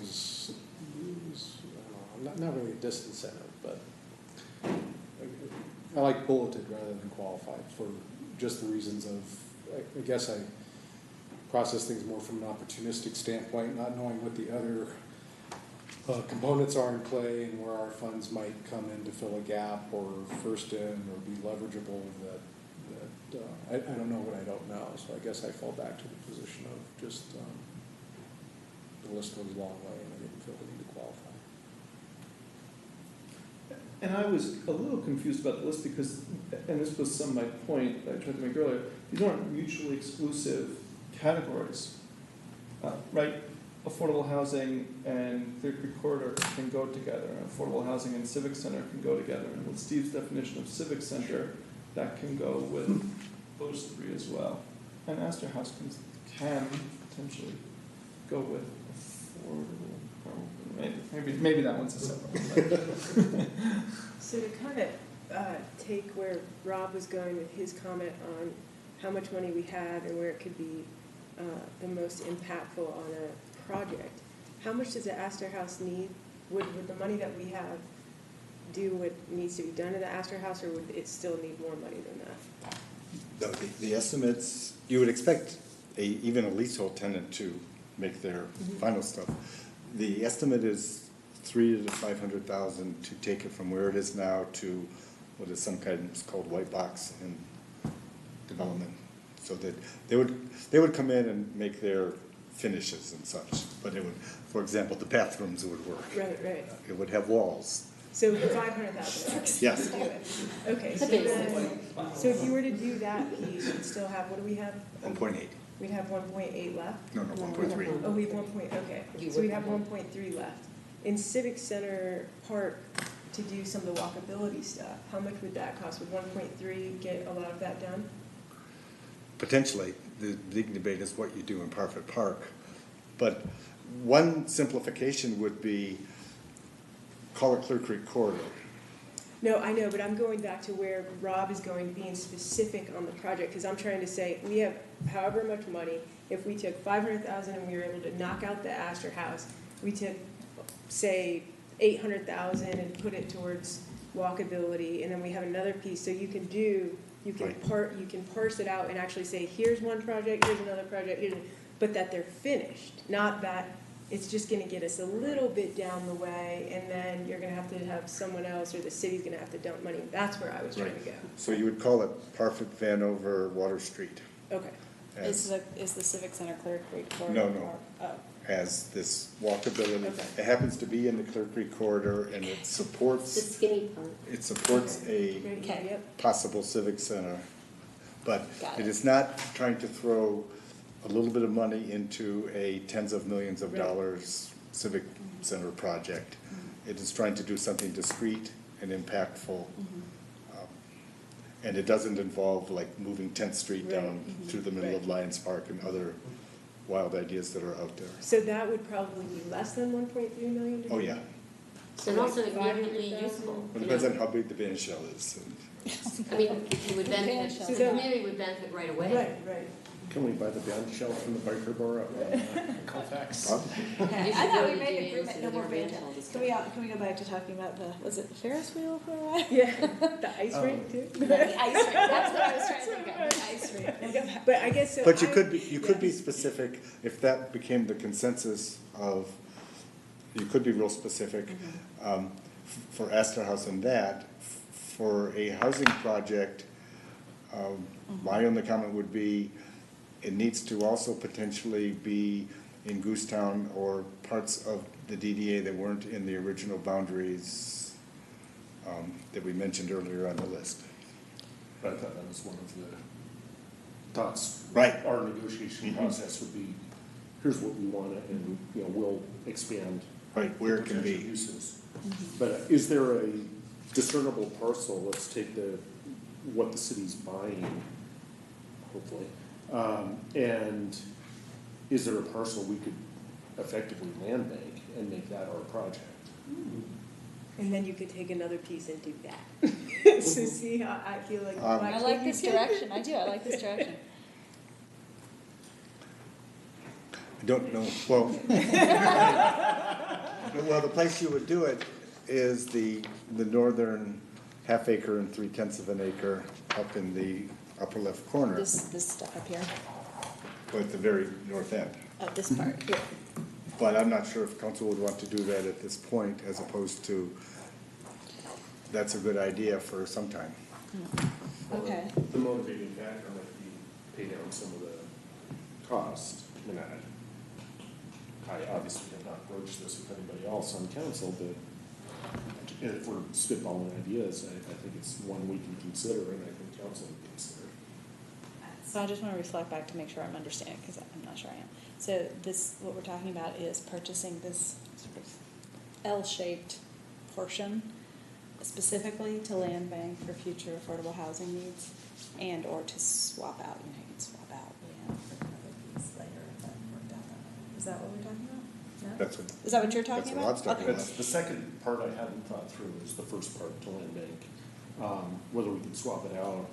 [SPEAKER 8] Is I don't know, not really a distant center, but I like bulleted rather than qualified for just the reasons of, I guess I process things more from an opportunistic standpoint, not knowing what the other components are in play and where our funds might come in to fill a gap or first in or be leverageable that I don't know what I don't know. So I guess I fall back to the position of just the list goes a long way and I didn't feel the need to qualify.
[SPEAKER 7] And I was a little confused about the list because, and this was some of my point that I tried to make earlier, these aren't mutually exclusive categories, right? Affordable housing and Clear Creek Corridor can go together, and affordable housing and Civic Center can go together, and with Steve's definition of Civic Center, that can go with those 3 as well. And Astor House can potentially go with affordable, maybe that one's a separate one.
[SPEAKER 4] So to kind of take where Rob was going with his comment on how much money we have and where it could be the most impactful on a project, how much does the Astor House need? Would the money that we have do what needs to be done to the Astor House, or would it still need more money than that?
[SPEAKER 5] The estimates, you would expect even a leasehold tenant to make their final stuff. The estimate is $300,000 to $500,000 to take it from where it is now to what is sometimes called white box in development. So that they would come in and make their finishes and such, but it would, for example, the bathrooms would work.
[SPEAKER 4] Right.
[SPEAKER 5] It would have walls.
[SPEAKER 4] So the 500,000.
[SPEAKER 5] Yes.
[SPEAKER 4] Do it. Okay.
[SPEAKER 2] The
[SPEAKER 4] So
[SPEAKER 2] basics.
[SPEAKER 4] then, so if you were to do that piece, you'd still have, what do we have?
[SPEAKER 5] 1.8.
[SPEAKER 4] We'd have 1.8 left.
[SPEAKER 5] No, 1.3.
[SPEAKER 4] Oh, we have 1. Okay.
[SPEAKER 2] You
[SPEAKER 4] So we
[SPEAKER 2] would
[SPEAKER 4] have
[SPEAKER 2] have
[SPEAKER 4] 1.3 left. In Civic Center Park, to do some of the walkability stuff, how much would that cost? Would 1.3 get a lot of that done?
[SPEAKER 5] Potentially, the big debate is what you do in Parfit Park. But one simplification would be call it Clear Creek Corridor.
[SPEAKER 4] No, I know, but I'm going back to where Rob is going, being specific on the project, because I'm trying to say, we have however much money, if we took 500,000 and we were able to knock out the Astor House, we took, say, 800,000 and put it towards walkability, and then we have another piece, so you can
[SPEAKER 5] Right.
[SPEAKER 4] parse it out and actually say, here's one project, here's another project, but that they're finished, not that it's just gonna get us a little bit down the way, and then you're gonna have to have someone else, or the city's gonna have to dump money. That's where I was trying to go.
[SPEAKER 5] So you would call it Parfit Vanover Water Street.
[SPEAKER 4] Okay.
[SPEAKER 1] Is the Civic Center Clear Creek Corridor?
[SPEAKER 5] No.
[SPEAKER 1] Oh,
[SPEAKER 5] Has this walkability.
[SPEAKER 4] Okay.
[SPEAKER 5] It happens to be in the Clear Creek Corridor, and it
[SPEAKER 2] The
[SPEAKER 5] supports
[SPEAKER 2] skinny part.
[SPEAKER 5] a
[SPEAKER 1] Okay.
[SPEAKER 4] Yep.
[SPEAKER 5] possible civic center. But
[SPEAKER 1] Got
[SPEAKER 5] it
[SPEAKER 1] it.
[SPEAKER 5] is not trying to throw a little bit of money into a tens of millions of
[SPEAKER 4] Right.
[SPEAKER 5] dollars civic center project. It is trying to do something discreet and impactful. And it doesn't involve like moving 10th Street down through the middle of
[SPEAKER 4] Right.
[SPEAKER 5] Lions Park and other wild ideas that are out there.
[SPEAKER 4] So that would probably be less than 1.3 million?
[SPEAKER 5] Oh, yeah.
[SPEAKER 4] So
[SPEAKER 2] And
[SPEAKER 4] like
[SPEAKER 2] also immediately
[SPEAKER 4] 500,000?
[SPEAKER 2] usable.
[SPEAKER 5] It depends on how big the band shell is.
[SPEAKER 2] I mean, you would benefit,
[SPEAKER 1] So
[SPEAKER 2] the
[SPEAKER 4] that-
[SPEAKER 2] community would benefit right away.
[SPEAKER 4] Right.
[SPEAKER 3] Can we buy the band shell from the biker bar up on Colfax?
[SPEAKER 1] Okay,
[SPEAKER 2] You
[SPEAKER 1] I
[SPEAKER 2] should
[SPEAKER 1] thought
[SPEAKER 2] go
[SPEAKER 1] we
[SPEAKER 2] to
[SPEAKER 1] made
[SPEAKER 2] DDA
[SPEAKER 1] agreement, no
[SPEAKER 2] and
[SPEAKER 1] more
[SPEAKER 2] do
[SPEAKER 1] band
[SPEAKER 2] their
[SPEAKER 1] shell.
[SPEAKER 2] rental
[SPEAKER 1] Can we go back to talking about the, was it Ferris wheel for a while?
[SPEAKER 4] Yeah, the ice rink too.
[SPEAKER 1] The ice rink, that's what I was trying to think of, the ice rink.
[SPEAKER 4] But I guess so.
[SPEAKER 5] But you
[SPEAKER 4] I-
[SPEAKER 5] could be, you could be
[SPEAKER 4] yeah.
[SPEAKER 5] specific, if that became the consensus of, you could be real specific, for Astor House and that. For a housing project, my only comment would be, it needs to also potentially be in Goosetown or parts of the DDA that weren't in the original boundaries that we mentioned earlier on the list.
[SPEAKER 3] But I thought that was one of the thoughts.
[SPEAKER 5] Right.
[SPEAKER 3] Our negotiation process would be, here's what we want, and, you know, we'll expand.
[SPEAKER 5] Right, where it can
[SPEAKER 3] potential
[SPEAKER 5] be.
[SPEAKER 3] uses. But is there a discernible parcel, let's take what the city's buying, hopefully, and is there a parcel we could effectively land bank and make that our project?
[SPEAKER 4] And then you could take another piece and do that. So see how I feel like.
[SPEAKER 1] I like this direction, I do, I like this direction.
[SPEAKER 5] I don't know, well, the place you would do it is the northern half acre and 3/10 of an acre up in the upper left corner,
[SPEAKER 1] This stuff up here,
[SPEAKER 5] or at the very north end.
[SPEAKER 1] this part here.
[SPEAKER 5] But I'm not sure if council would want to do that at this point, as opposed to, that's a good idea for some time.
[SPEAKER 1] Okay.
[SPEAKER 3] The motivating factor might be pay down some of the cost. I mean, I obviously have not broached this with anybody else on council, but if we're spitballing ideas, I think it's one we can consider, and I think council would consider.
[SPEAKER 1] So I just want to reflect back to make sure I'm understanding, because I'm not sure I am. So this, what we're talking about is purchasing this sort of L-shaped portion specifically to land bank for future affordable housing needs, and or to swap out, you can swap out land for another piece later if that worked out that way. Is that what we're talking about? No?
[SPEAKER 5] That's what,
[SPEAKER 1] Is that what you're talking
[SPEAKER 5] That's
[SPEAKER 1] about?
[SPEAKER 5] what I was talking
[SPEAKER 1] Okay.
[SPEAKER 3] That's the second part I hadn't thought through, is the first part to land bank, whether we can swap it out.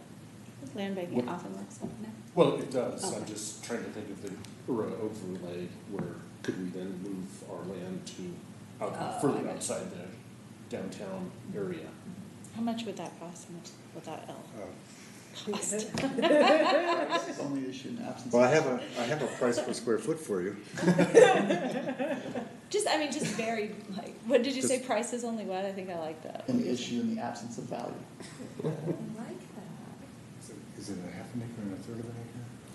[SPEAKER 1] Land banking
[SPEAKER 3] What-
[SPEAKER 1] often works like that.
[SPEAKER 3] Well, it does, I'm
[SPEAKER 1] Okay.
[SPEAKER 3] just trying to think of the overlay, where could we then move our land to
[SPEAKER 1] Oh, I
[SPEAKER 3] further
[SPEAKER 1] got you.
[SPEAKER 3] outside the downtown area?
[SPEAKER 1] How much would that cost, how much would that L cost?
[SPEAKER 6] It's only issue in absence.
[SPEAKER 5] well,
[SPEAKER 6] of-
[SPEAKER 5] I have a price per square foot for you.
[SPEAKER 1] Just, I mean, just very, like, what did you say,
[SPEAKER 5] Just-
[SPEAKER 1] price is only what? I think I like that.
[SPEAKER 6] An issue in the absence of value.
[SPEAKER 1] I like that.
[SPEAKER 5] Is it a half an acre and a third of an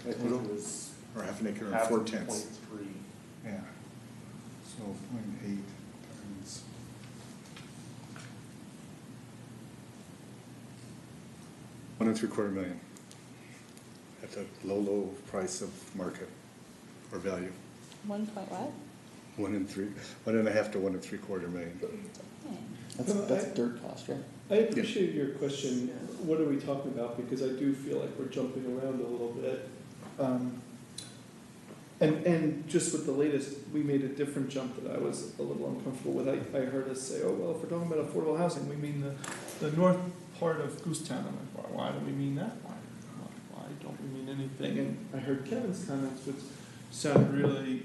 [SPEAKER 3] I think it was
[SPEAKER 5] acre? Or half an acre and
[SPEAKER 3] half of
[SPEAKER 5] 4/10?
[SPEAKER 3] 0.3.
[SPEAKER 5] Yeah. So 0.8 times. $1.75 million. At the low price of market or value.
[SPEAKER 1] 1 point what?
[SPEAKER 5] 1.5 to 1.75 million.
[SPEAKER 6] That's dirt cost, right?
[SPEAKER 7] I appreciate your question, what are we talking about, because I do feel like we're jumping around a little bit. And just with the latest, we made a different jump that I was a little uncomfortable with. I heard us say, oh, well, if we're talking about affordable housing, we mean the north part of Goosetown. I'm like, why do we mean that? Why don't we mean anything? And I heard Kevin's comments, which sounded really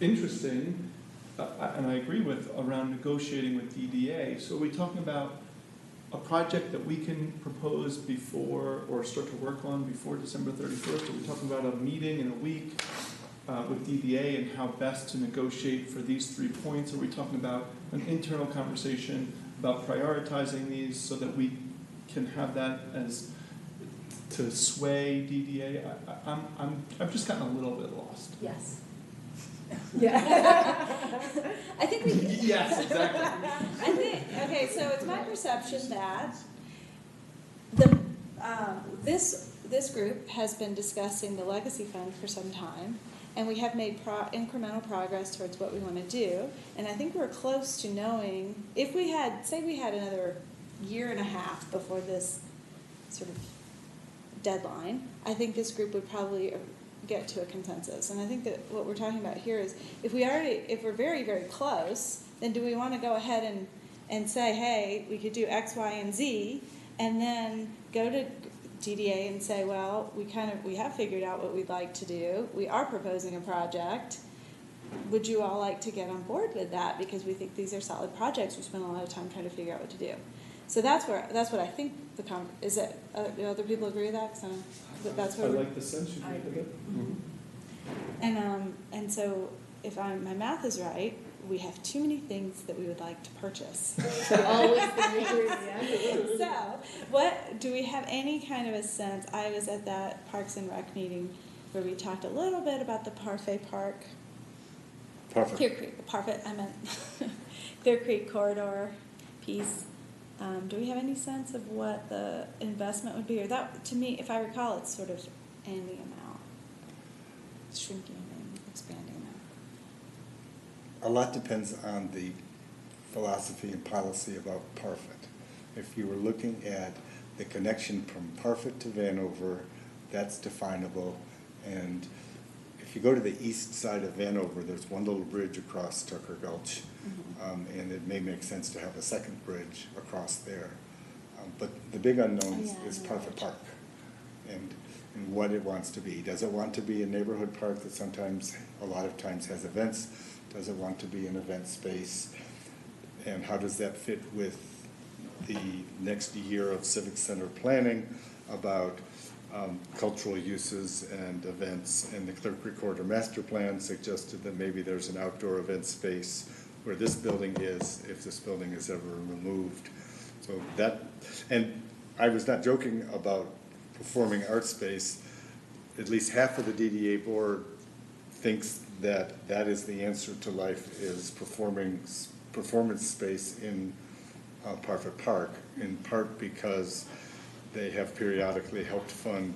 [SPEAKER 7] interesting, and I agree with, around negotiating with DDA. So are we talking about a project that we can propose before, or start to work on before December 31st? Are we talking about a meeting in a week with DDA and how best to negotiate for these 3 points? Are we talking about an internal conversation about prioritizing these so that we can have that as to sway DDA? I've just gotten a little bit lost.
[SPEAKER 1] Yes.
[SPEAKER 4] Yeah.
[SPEAKER 1] I think we,
[SPEAKER 7] Yes, exactly.
[SPEAKER 1] I think, okay, so it's my perception that this group has been discussing the legacy fund for some time, and we have made incremental progress towards what we want to do, and I think we're close to knowing, if we had, say we had another year and a half before this sort of deadline, I think this group would probably get to a consensus. And I think that what we're talking about here is, if we're very, very close, then do we want to go ahead and say, hey, we could do X, Y, and Z, and then go to DDA and say, well, we have figured out what we'd like to do. We are proposing a project. Would you all like to get on board with that? Because we think these are solid projects. We spent a lot of time trying to figure out what to do. So that's what I think is it. Do other people agree with that? 'Cause that's
[SPEAKER 7] I
[SPEAKER 1] where
[SPEAKER 7] like the sense you
[SPEAKER 4] I
[SPEAKER 7] gave
[SPEAKER 4] agree.
[SPEAKER 7] it.
[SPEAKER 1] Mm-hmm. And so if my math is right, we have too many things that we would like to purchase.
[SPEAKER 2] Always
[SPEAKER 1] So, what, do we have any kind of a sense? I was at that Parks and Rec meeting where we talked a little bit about the Parfait Park,
[SPEAKER 5] Perfect.
[SPEAKER 1] Clear Creek, Parfait, I meant Clear Creek corridor piece. Do we have any sense of what the investment would be? Or that, to me, if I recall, it's sort of any amount, shrinking and expanding amount.
[SPEAKER 5] A lot depends on the philosophy and policy about Parfit. If you were looking at the connection from Parfit to Vanover, that's definable. And if you go to the east side of Vanover, there's one little bridge across Tucker Gulch. And it may make sense to have a second bridge across there. But the big unknown is Parfit Park and what it wants to be. Does it want to be a neighborhood park that sometimes, a lot of times has events? Does it want to be an event space? And how does that fit with the next year of Civic Center planning about cultural uses and events? And the Clear Creek Corridor Master Plan suggested that maybe there's an outdoor event space where this building is, if this building is ever removed. So that, and I was not joking about performing art space. At least half of the DDA board thinks that that is the answer to life, is performance space in Parfit Park, in part because they have periodically helped fund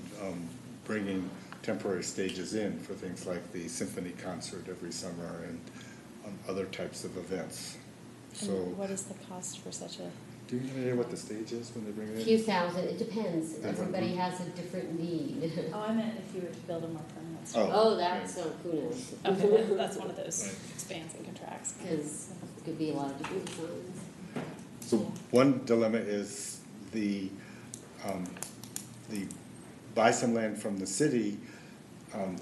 [SPEAKER 5] bringing temporary stages in for things like the symphony concert every summer and other types of events. So,
[SPEAKER 1] And what is the cost for such a?
[SPEAKER 5] do you have any idea what the stage is when they bring it in?
[SPEAKER 2] Few thousand, it depends.
[SPEAKER 5] Different.
[SPEAKER 2] Everybody has a different need.
[SPEAKER 1] Oh, I meant if you were to build a more permanent
[SPEAKER 5] Oh.
[SPEAKER 1] structure.
[SPEAKER 2] Oh, that's, who knows?
[SPEAKER 1] Okay, that's one of those expands and contracts.
[SPEAKER 2] Because it could be a lot of different designs.
[SPEAKER 5] So one dilemma is the buy some land from the city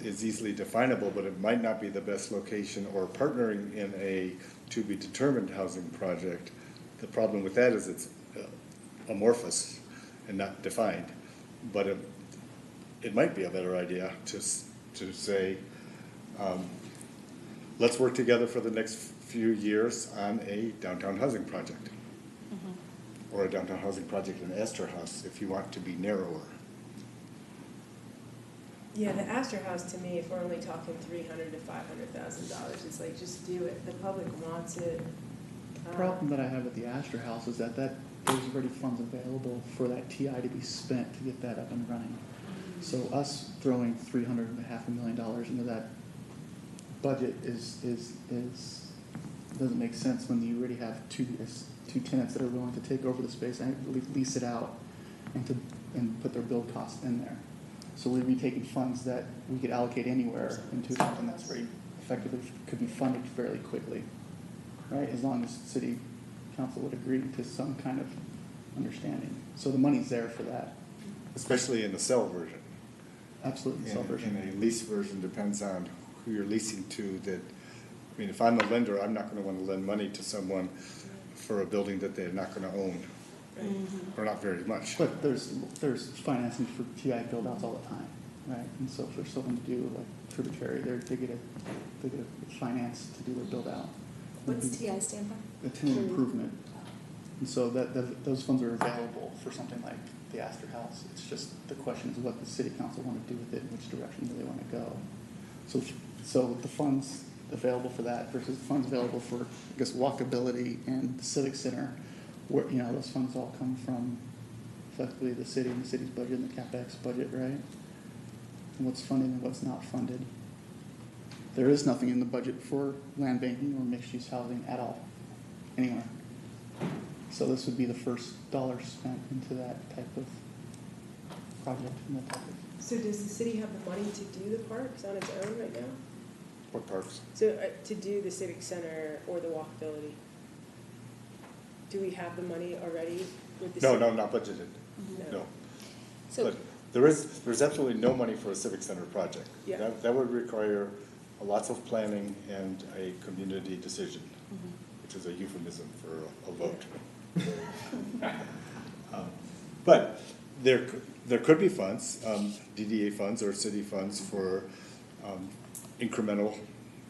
[SPEAKER 5] is easily definable, but it might not be the best location, or partnering in a to-be-determined housing project. The problem with that is it's amorphous and not defined, but it might be a better idea to say, let's work together for the next few years on a downtown housing project. Or a downtown housing project in Astor House if you want to be narrower.
[SPEAKER 4] Yeah, the Astor House, to me, if we're only talking $300,000 to $500,000, it's like, just do it. The public wants it.
[SPEAKER 6] The problem that I have with the Astor House is that there's already funds available for that TI to be spent to get that up and running. So us throwing $300,500,000 into that budget doesn't make sense when you already have two tenants that are willing to take over the space and lease it out and put their build costs in there. So we'd be taking funds that we could allocate anywhere into something that's very effectively could be funded fairly quickly, right? As long as city council would agree to some kind of understanding. So the money's there for that.
[SPEAKER 5] Especially in the sell version.
[SPEAKER 6] Absolutely, sell version.
[SPEAKER 5] In a lease version, depends on who you're leasing to. That, I mean, if I'm a lender, I'm not going to want to lend money to someone for a building that they're not going to own, or not very much.
[SPEAKER 6] But there's financing for TI build outs all the time, right? And so for someone to do like Tributary, they get a finance to do their build out.
[SPEAKER 1] What's TI stand for?
[SPEAKER 6] The tenant improvement. And so those funds are available for something like the Astor House. It's just, the question is what the city council want to do with it, and which direction do they want to go. So the funds available for that versus funds available for, I guess, walkability and the civic center, where, those funds all come from effectively the city and the city's budget and the CapEx budget, right? And what's funded and what's not funded. There is nothing in the budget for land banking or mixed-use housing at all, anywhere. So this would be the first dollar spent into that type of project.
[SPEAKER 4] So does the city have the money to do the parks on its own right now?
[SPEAKER 5] What parks?
[SPEAKER 4] So to do the civic center or the walkability? do we have the money already with the
[SPEAKER 5] No,
[SPEAKER 4] city?
[SPEAKER 5] no, not budgeted, no.
[SPEAKER 1] So,
[SPEAKER 5] But there's absolutely no money for a civic center project.
[SPEAKER 4] Yeah.
[SPEAKER 5] That would require lots of planning and a community decision, which is a euphemism for a vote. But there could be funds, DDA funds or city funds for incremental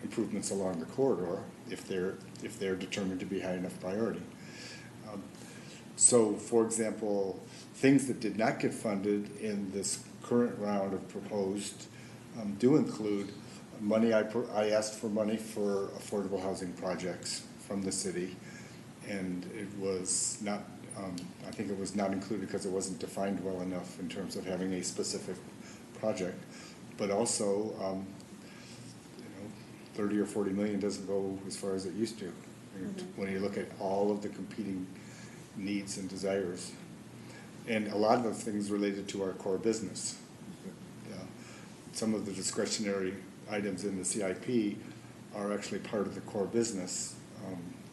[SPEAKER 5] improvements along the corridor if they're determined to be high enough priority. So, for example, things that did not get funded in this current round of proposed do include money. I asked for money for affordable housing projects from the city, and it was not, I think it was not included because it wasn't defined well enough in terms of having a specific project. But also, 30 or 40 million doesn't go as far as it used to when you look at all of the competing needs and desires. And a lot of the things related to our core business. Some of the discretionary items in the CIP are actually part of the core business.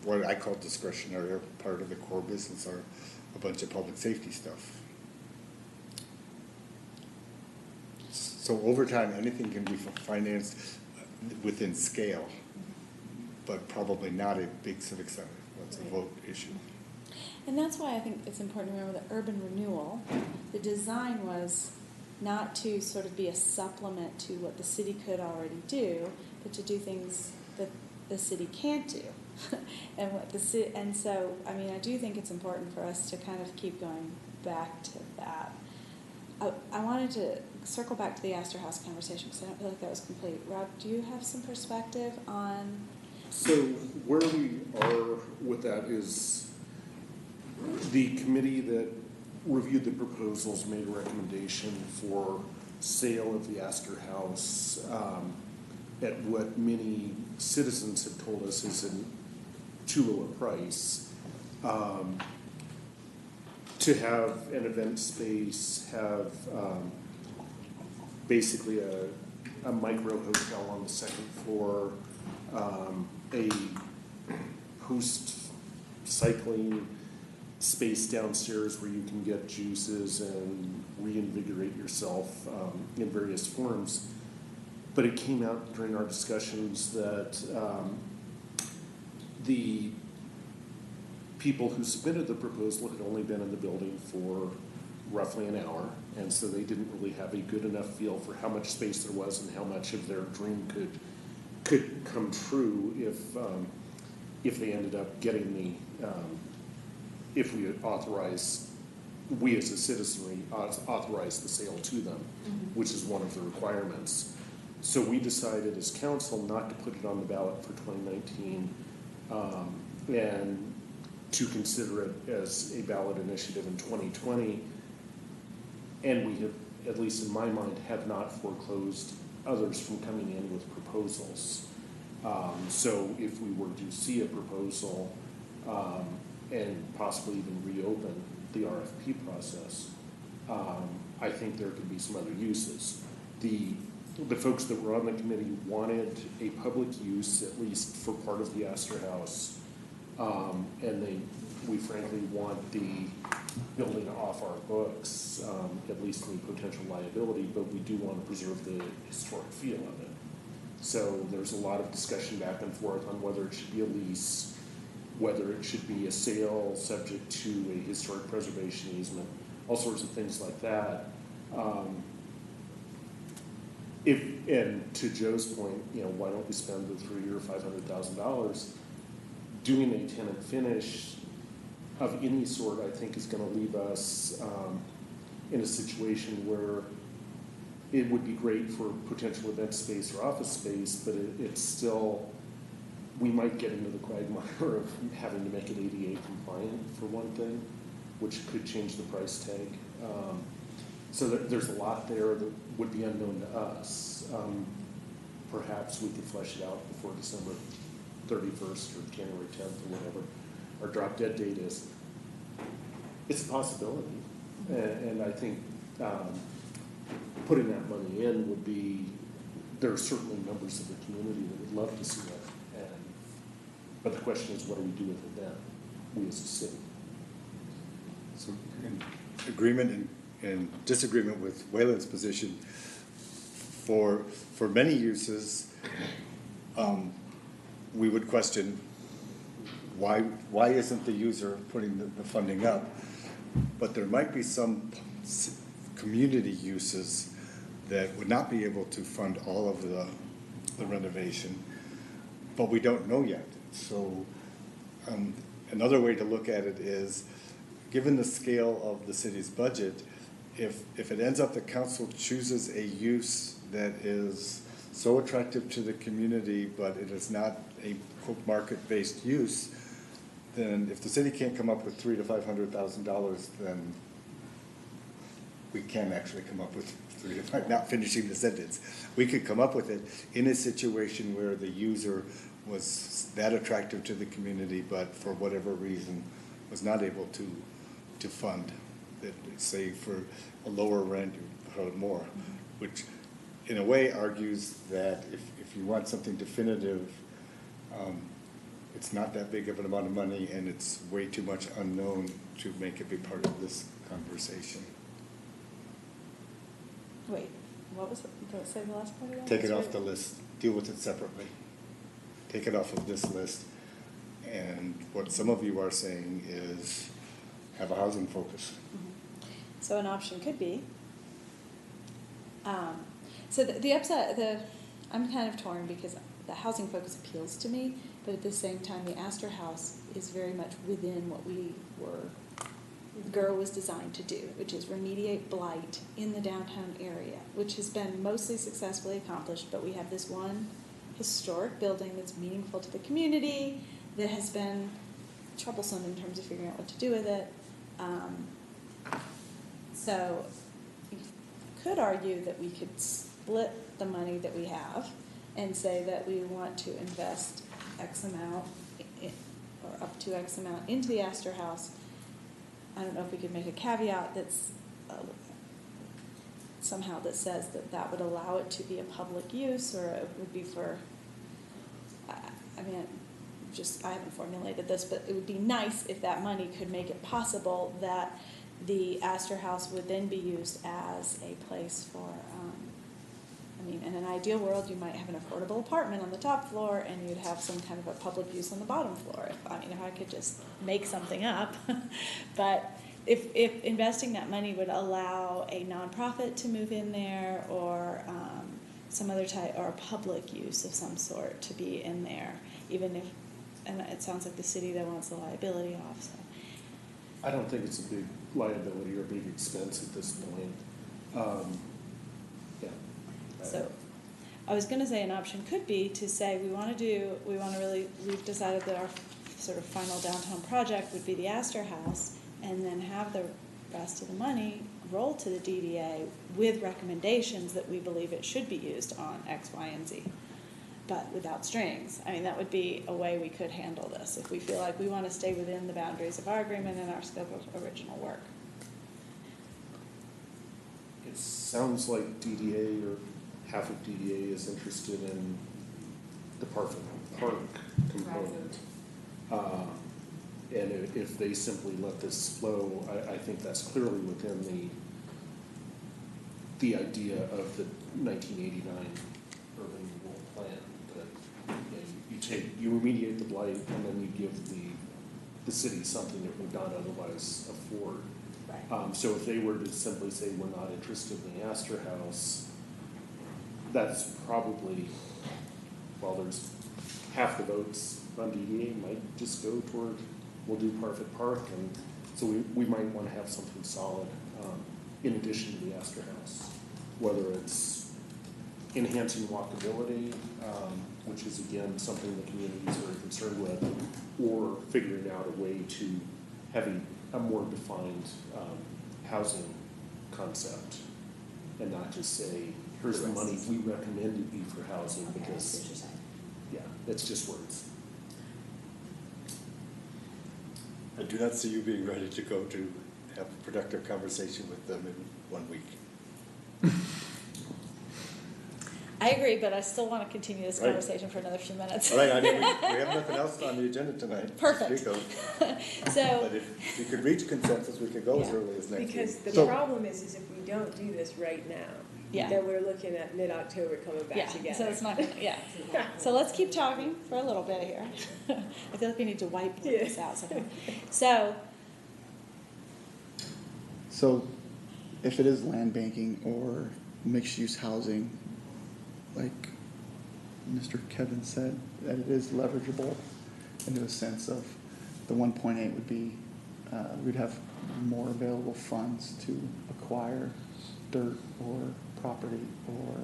[SPEAKER 5] What I call discretionary or part of the core business are a bunch of public safety stuff. So over time, anything can be financed within scale, but probably not a big civic center. That's a vote issue.
[SPEAKER 1] and that's why I think it's important to remember that urban renewal, the design was not to sort of be a supplement to what the city could already do, but to do things that the city can't do. And so, I mean, I do think it's important for us to kind of keep going back to that. I wanted to circle back to the Astor House conversation because I don't feel like that was complete. Rob, do you have some perspective on?
[SPEAKER 3] So where we are with that is the committee that reviewed the proposals made a recommendation for sale of the Astor House at what many citizens have told us is a too low a price. To have an event space, have basically a micro hotel on the second floor, a post-cycling space downstairs where you can get juices and reinvigorate yourself in various forms. But it came out during our discussions that the people who submitted the proposal had only been in the building for roughly an hour, and so they didn't really have a good enough feel for how much space there was and how much of their dream could come true if they ended up getting if we as a citizenry authorize the sale to them, which is one of the requirements. So we decided as council not to put it on the ballot for 2019 and to consider it as a ballot initiative in 2020. And we have, at least in my mind, have not foreclosed others from coming in with proposals. So if we were to see a proposal and possibly even reopen the RFP process, I think there could be some other uses. The folks that were on the committee wanted a public use, at least for part of the Astor House, and we frankly want the building off our books, at least any potential liability, but we do want to preserve the historic feel of it. So there's a lot of discussion back and forth on whether it should be a lease, whether it should be a sale subject to a historic preservation easement, all sorts of things like that. And to Joe's point, why don't we spend the $300,000 or $500,000 doing a tenant finish of any sort? I think is going to leave us in a situation where it would be great for potential event space or office space, but it's still, we might get into the quagmire of having to make it ADA compliant for one thing, which could change the price tag. So there's a lot there that would be unknown to us. Perhaps we could flesh it out before December 31st or January 10th or whatever our drop dead date is. It's a possibility. And I think putting that money in would be, there are certainly members of the community that would love to see it. But the question is, what do we do with it then? we as a city.
[SPEAKER 5] So in agreement and disagreement with Wayland's position, for many uses, we would question why isn't the user putting the funding up? But there might be some community uses that would not be able to fund all of the renovation, but we don't know yet. So another way to look at it is, given the scale of the city's budget, if it ends up the council chooses a use that is so attractive to the community, but it is not a quote market-based use, then if the city can't come up with $300,000 to $500,000, then we can actually come up with not finishing the sentence. We could come up with it in a situation where the user was that attractive to the community, but for whatever reason was not able to fund it, say for a lower rent or more, which in a way argues that if you want something definitive, it's not that big of an amount of money and it's way too much unknown to make it be part of this conversation.
[SPEAKER 1] Wait, what was it? Say the last part of that?
[SPEAKER 5] Take it off the list, deal with it separately. Take it off of this list. And what some of you are saying is have a housing focus.
[SPEAKER 1] Mm-hmm. So an option could be, so the upside, I'm kind of torn because the housing focus appeals to me, but at the same time, the Astor House is very much within what Gura was designed to do, which is remediate blight in the downtown area, which has been mostly successfully accomplished, but we have this one historic building that's meaningful to the community that has been troublesome in terms of figuring out what to do with it. So you could argue that we could split the money that we have and say that we want to invest X amount or up to X amount into the Astor House. I don't know if we could make a caveat that's somehow that says that would allow it to be a public use, or it would be for, I mean, I haven't formulated this, but it would be nice if that money could make it possible that the Astor House would then be used as a place for, I mean, in an ideal world, you might have an affordable apartment on the top floor and you'd have some kind of a public use on the bottom floor. If I could just make something up. But if investing that money would allow a nonprofit to move in there, or some other type, or a public use of some sort to be in there, even if, and it sounds like the city that wants the liability off. So
[SPEAKER 3] I don't think it's a big liability or a big expense at this point. Yeah.
[SPEAKER 1] So I was going to say an option could be to say we've decided that our sort of final downtown project would be the Astor House, and then have the rest of the money roll to the DDA with recommendations that we believe it should be used on X, Y, and Z, but without strings. I mean, that would be a way we could handle this if we feel like we want to stay within the boundaries of our agreement and our scope of original work.
[SPEAKER 3] It sounds like DDA or half of DDA is interested in the park component. And if they simply let this flow, I think that's clearly within the idea of the 1989 urban renewal plan. That you remediate the blight, and then you give the city something it would not otherwise afford.
[SPEAKER 1] Right.
[SPEAKER 3] So if they were to simply say we're not interested in the Astor House, that's probably, well, there's half the votes on DDA might just go toward, we'll do Parfit Park, and so we might want to have something solid in addition to the Astor House, whether it's enhancing walkability, which is again something the community is very concerned with, or figuring out a way to having a more defined housing concept, and not just say, here's the money we recommend it be for housing,
[SPEAKER 2] Okay, I see
[SPEAKER 3] because,
[SPEAKER 2] what you're saying.
[SPEAKER 3] yeah, it's just words.
[SPEAKER 5] I do not see you being ready to go to have a productive conversation with them in 1 week.
[SPEAKER 1] I agree, but I still want to continue this
[SPEAKER 5] Right.
[SPEAKER 1] conversation for another few minutes.
[SPEAKER 5] All right, I mean, we have nothing else on the agenda tonight to
[SPEAKER 1] Perfect.
[SPEAKER 5] speak of.
[SPEAKER 1] So,
[SPEAKER 5] But if we could reach consensus, we could go as
[SPEAKER 1] Yeah.
[SPEAKER 5] early as next
[SPEAKER 4] Because
[SPEAKER 5] week.
[SPEAKER 4] the problem is if we don't do this right now,
[SPEAKER 1] yeah,
[SPEAKER 4] then we're looking at mid-October coming
[SPEAKER 1] yeah,
[SPEAKER 4] back together.
[SPEAKER 1] so it's not gonna, yeah. So let's keep talking for a little bit here. I feel like we need to whiteboard this out somehow.
[SPEAKER 6] So if it is land banking or mixed-use housing, like Mr. Kevin said, that it is leverageable into a sense of the 1.8 would be, we'd have more available funds to acquire dirt or property or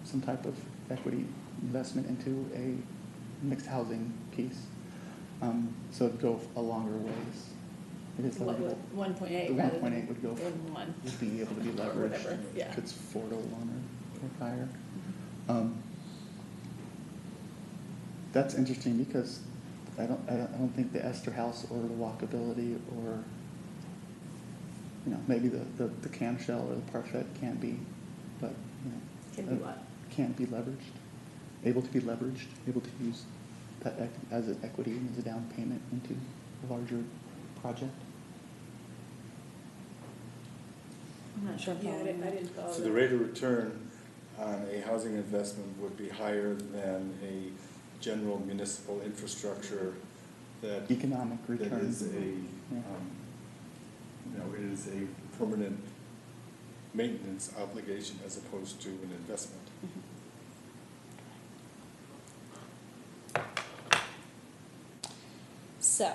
[SPEAKER 6] some type of equity investment into a mixed housing piece. So it'd go a longer ways. It is
[SPEAKER 1] What would,
[SPEAKER 6] leverageable.
[SPEAKER 1] 1.8
[SPEAKER 6] The
[SPEAKER 1] rather
[SPEAKER 6] 1.8 would go
[SPEAKER 1] than 1.
[SPEAKER 6] would be able to be
[SPEAKER 1] Or
[SPEAKER 6] leveraged.
[SPEAKER 1] whatever, yeah.
[SPEAKER 6] If it's 4 to 1 or higher. That's interesting because I don't think the Esther House or the walkability or, you know, maybe the clamshell or the parfait can't be, but, you know.
[SPEAKER 1] Can be what?
[SPEAKER 6] Can't be leveraged, able to be leveraged, able to use that as an equity and as a down payment into a larger project.
[SPEAKER 1] I'm not sure if
[SPEAKER 4] Yeah, I
[SPEAKER 1] following that.
[SPEAKER 4] didn't follow
[SPEAKER 5] So
[SPEAKER 4] that.
[SPEAKER 5] the rate of return on a housing investment would be higher than a general municipal infrastructure that
[SPEAKER 6] Economic return.
[SPEAKER 5] that is a,
[SPEAKER 6] Yeah.
[SPEAKER 5] you know, it is a permanent maintenance obligation as opposed to an investment.
[SPEAKER 1] So,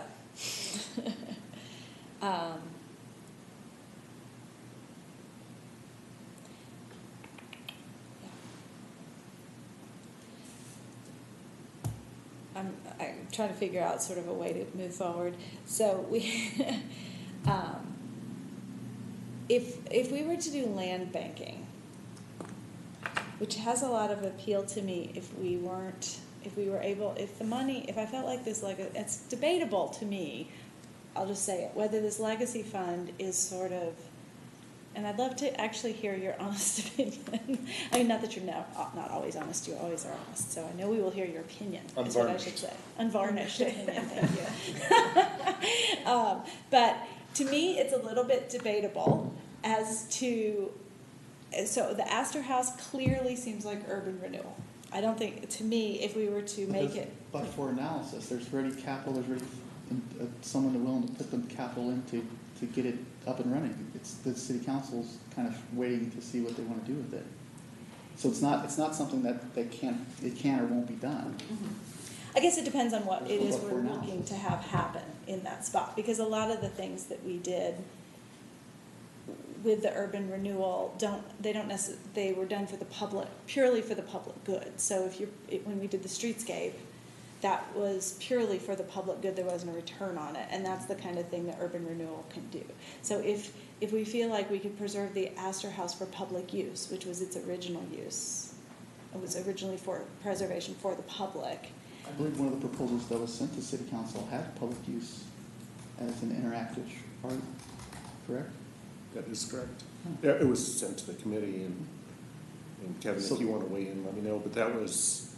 [SPEAKER 1] um, I'm trying to figure out sort of a way to move forward. So we, if we were to do land banking, which has a lot of appeal to me, if we were able, if the money, if I felt like this, like, it's debatable to me, I'll just say it, whether this legacy fund is sort of, and I'd love to actually hear your honest opinion. I mean, not that you're not always honest, you always are honest, so I know we will hear your opinion, is what I should say. Unvarnished opinion, thank you. But to me, it's a little bit debatable as to, so the Astor House clearly seems like urban renewal. I don't think, to me, if we were to make it.
[SPEAKER 6] But for analysis, there's already capital, there's already someone willing to put the capital in to get it up and running. It's the city council's kind of waiting to see what they want to do with it. So it's not something that it can or won't be done.
[SPEAKER 1] I guess it depends on what it is
[SPEAKER 6] But
[SPEAKER 1] we're
[SPEAKER 6] for
[SPEAKER 1] looking
[SPEAKER 6] analysis.
[SPEAKER 1] to have happen in that spot, because a lot of the things that we did with the urban renewal they were done for the public, purely for the public good. So when we did the streetscape, that was purely for the public good, there wasn't a return on it, and that's the kind of thing that urban renewal can do. So if we feel like we could preserve the Astor House for public use, which was its original use, it was originally for preservation for the public.
[SPEAKER 6] I believe one of the proposals that was sent to city council had public use as an interactive part, correct?
[SPEAKER 3] That is correct. Yeah, it was sent to the committee, and Kevin,
[SPEAKER 6] So-
[SPEAKER 3] if you want to weigh in, let me know, but that was,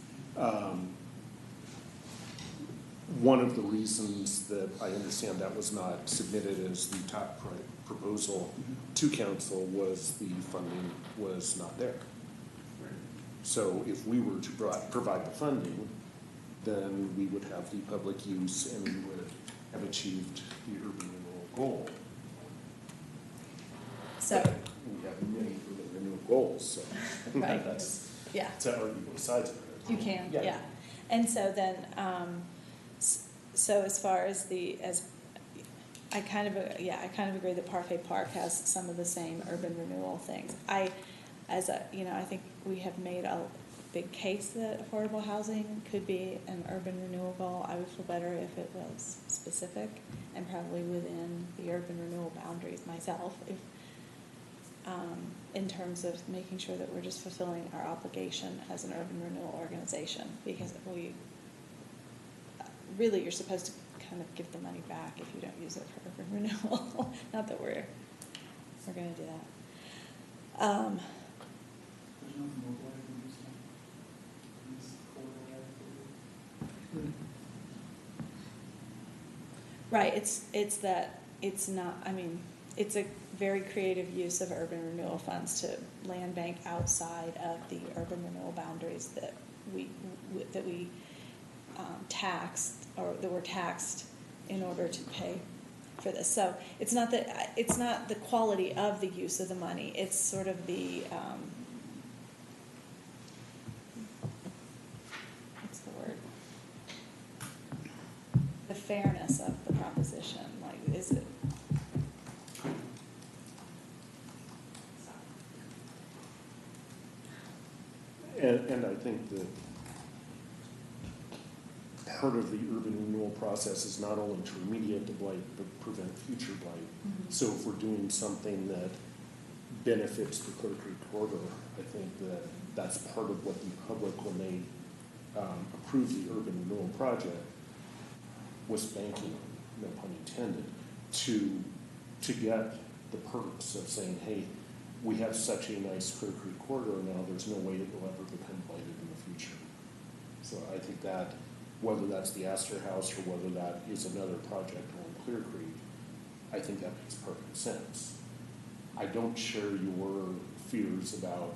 [SPEAKER 3] one of the reasons that I understand that was not submitted as the top proposal to council was the funding was not there. So if we were to provide the funding, then we would have the public use and we would have achieved the urban renewal goal.
[SPEAKER 1] So,
[SPEAKER 3] We have many urban renewal goals, so
[SPEAKER 1] Right.
[SPEAKER 3] that's
[SPEAKER 1] yeah.
[SPEAKER 3] to argue both sides of it.
[SPEAKER 1] You can,
[SPEAKER 3] Yeah.
[SPEAKER 1] yeah. And so then, so as far as I kind of agree that Parfait Park has some of the same urban renewal things. I think we have made a big case that affordable housing could be an urban renewal goal. I would feel better if it was specific and probably within the urban renewal boundaries myself, in terms of making sure that we're just fulfilling our obligation as an urban renewal organization, because really you're supposed to kind of give the money back if you don't use it for urban renewal. Not that we're going to do that.
[SPEAKER 6] There's nothing more than
[SPEAKER 1] Right, it's that, it's not, I mean, it's a very creative use of urban renewal funds to land bank outside of the urban renewal boundaries that we taxed, or that were taxed in order to pay for this. So it's not the quality of the use of the money, it's sort of the, what's the word? The fairness of the proposition, like, is it?
[SPEAKER 3] And I think that part of the urban renewal process is not only to remediate the blight, but prevent future blight.
[SPEAKER 1] Mm-hmm.
[SPEAKER 3] So if we're doing something that benefits the Clear Creek corridor, I think that that's part of what the public, when they approved the urban renewal project, was banking, no pun intended, to get the perks of saying, hey, we have such a nice Clear Creek corridor now, there's no way it will ever become blighted in the future. So I think that, whether that's the Astor House or whether that is another project on Clear Creek, I think that makes perfect sense. I don't share your fears about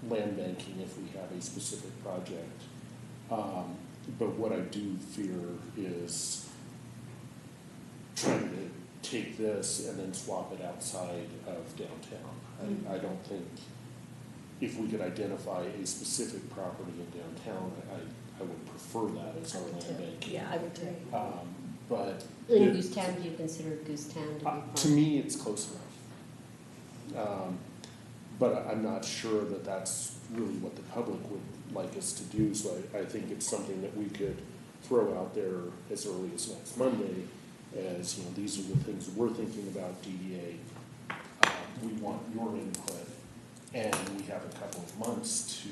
[SPEAKER 3] land banking if we have a specific project. But what I do fear is trying to take this and then swap it outside of downtown. I don't think, if we could identify a specific property in downtown, I would prefer that as our land banking.
[SPEAKER 1] Yeah, I would too.
[SPEAKER 3] But
[SPEAKER 2] In Goosetown, do you consider Goosetown to be part?
[SPEAKER 3] to me, it's close enough. But I'm not sure that that's really what the public would like us to do, so I think it's something that we could throw out there as early as next Monday, as, you know, these are the things we're thinking about DDA. We want your input, and we have a couple of months to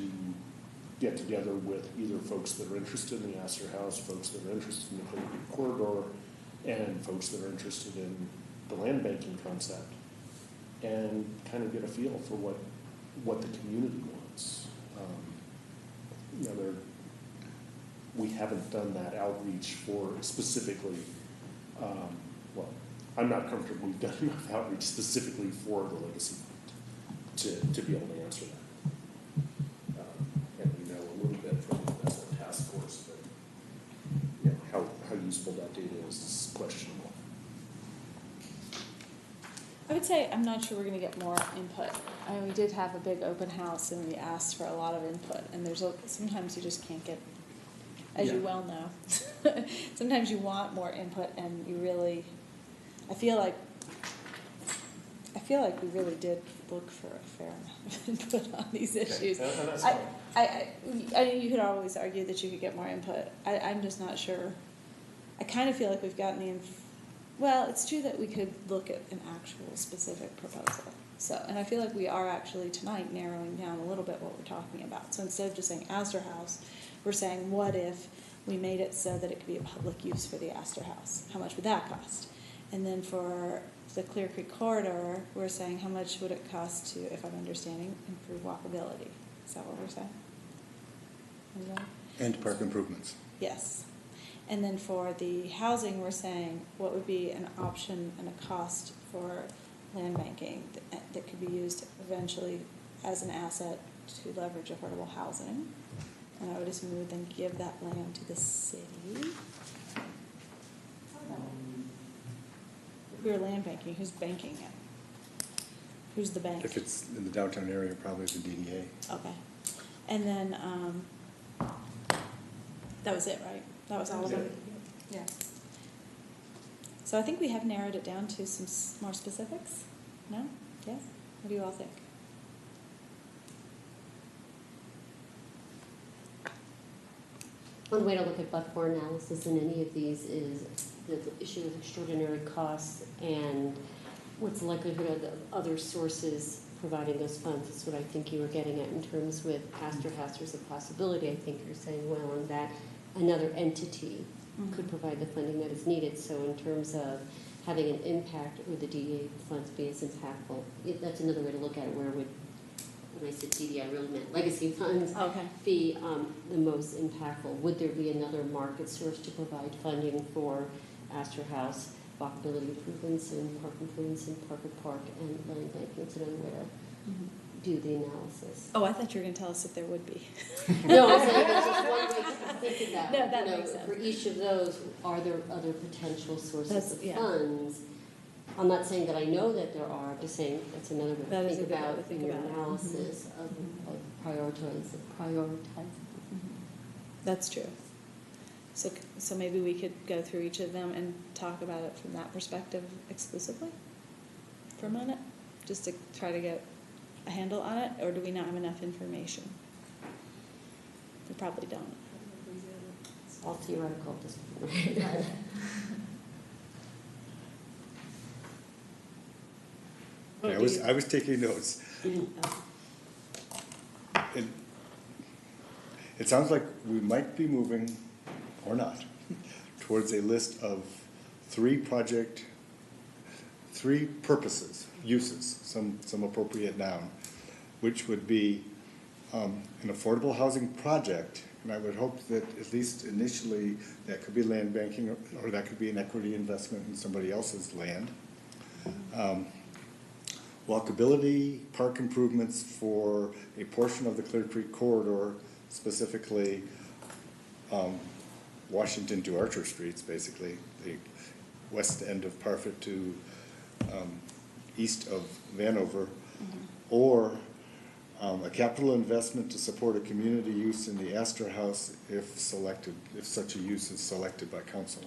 [SPEAKER 3] get together with either folks that are interested in the Astor House, folks that are interested in the Clear Creek corridor, and folks that are interested in the land banking concept, and kind of get a feel for what the community wants. You know, we haven't done that outreach for specifically, well, I'm not comfortable we've done enough outreach specifically for the legacy fund to be able to answer that. And we know a little bit from the investment task force, but you know, how useful that data is questionable.
[SPEAKER 1] I would say I'm not sure we're going to get more input. I mean, we did have a big open house and we asked for a lot of input, and sometimes you just can't get, as you well know, sometimes you want more input, and you really, I feel like we really did look for a fair amount of input on these issues.
[SPEAKER 3] Okay. And that's fine.
[SPEAKER 1] I mean, you could always argue that you could get more input. I'm just not sure. I kind of feel like we've gotten well, it's true that we could look at an actual specific proposal. So, and I feel like we are actually tonight narrowing down a little bit what we're talking about. So instead of just saying Astor House, we're saying, what if we made it so that it could be a public use for the Astor House? How much would that cost? And then for the Clear Creek corridor, we're saying, how much would it cost to, if I'm understanding, improve walkability? Is that what we're saying? Is that?
[SPEAKER 5] And park improvements.
[SPEAKER 1] Yes. And then for the housing, we're saying, what would be an option and a cost for land banking that could be used eventually as an asset to leverage affordable housing? And I would assume we would then give that land to the city. If we were land banking, who's banking it? Who's the bank?
[SPEAKER 5] If it's in the downtown area, probably the DDA.
[SPEAKER 1] Okay. And then, that was it, right? That was all of it? Yeah. So I think we have narrowed it down to some more specifics. No? Yes? What do you all think?
[SPEAKER 2] One way to look at but-for analysis in any of these is the issue of extraordinary costs and what's the likelihood of the other sources providing those funds. That's what I think you were getting at in terms with Astor House. There's a possibility, I think you're saying, well, and that another entity could provide the funding that is needed. So in terms of having an impact, would the DDA funds be as impactful? That's another way to look at it, where would, when I said DDA, I really meant legacy funds, be the most impactful? Would there be another market source to provide funding for Astor House? walkability improvements and park improvements in Parker Park and land bank. It's another way to do the analysis.
[SPEAKER 1] Oh, I thought you were gonna tell us if there would be.
[SPEAKER 2] No, I'm saying that's just one way to think about it.
[SPEAKER 1] No, that
[SPEAKER 2] You know,
[SPEAKER 1] makes sense.
[SPEAKER 2] for each of those, are there other potential sources
[SPEAKER 1] That's-
[SPEAKER 2] of
[SPEAKER 1] yeah.
[SPEAKER 2] funds? I'm not saying that I know that there are, I'm just saying that's another way
[SPEAKER 1] That
[SPEAKER 2] to
[SPEAKER 1] is
[SPEAKER 2] think
[SPEAKER 1] a good way
[SPEAKER 2] about
[SPEAKER 1] to think
[SPEAKER 2] in your
[SPEAKER 1] about it.
[SPEAKER 2] analysis of prioritizing.
[SPEAKER 1] That's true. So maybe we could go through each of them and talk about it from that perspective exclusively for a minute, just to try to get a handle on it, or do we not have enough information? We probably don't.
[SPEAKER 2] It's all theoretical at this point.
[SPEAKER 5] I was taking notes. It sounds like we might be moving, or not, towards a list of three purposes, uses, some appropriate noun, which would be an affordable housing project, and I would hope that at least initially that could be land banking, or that could be an equity investment in somebody else's land. Walkability, park improvements for a portion of the Clear Creek corridor, specifically Washington to Archer Streets, basically, the west end of Parfit to east of Vanover, or a capital investment to support a community use in the Astor House if selected, if such a use is selected by council.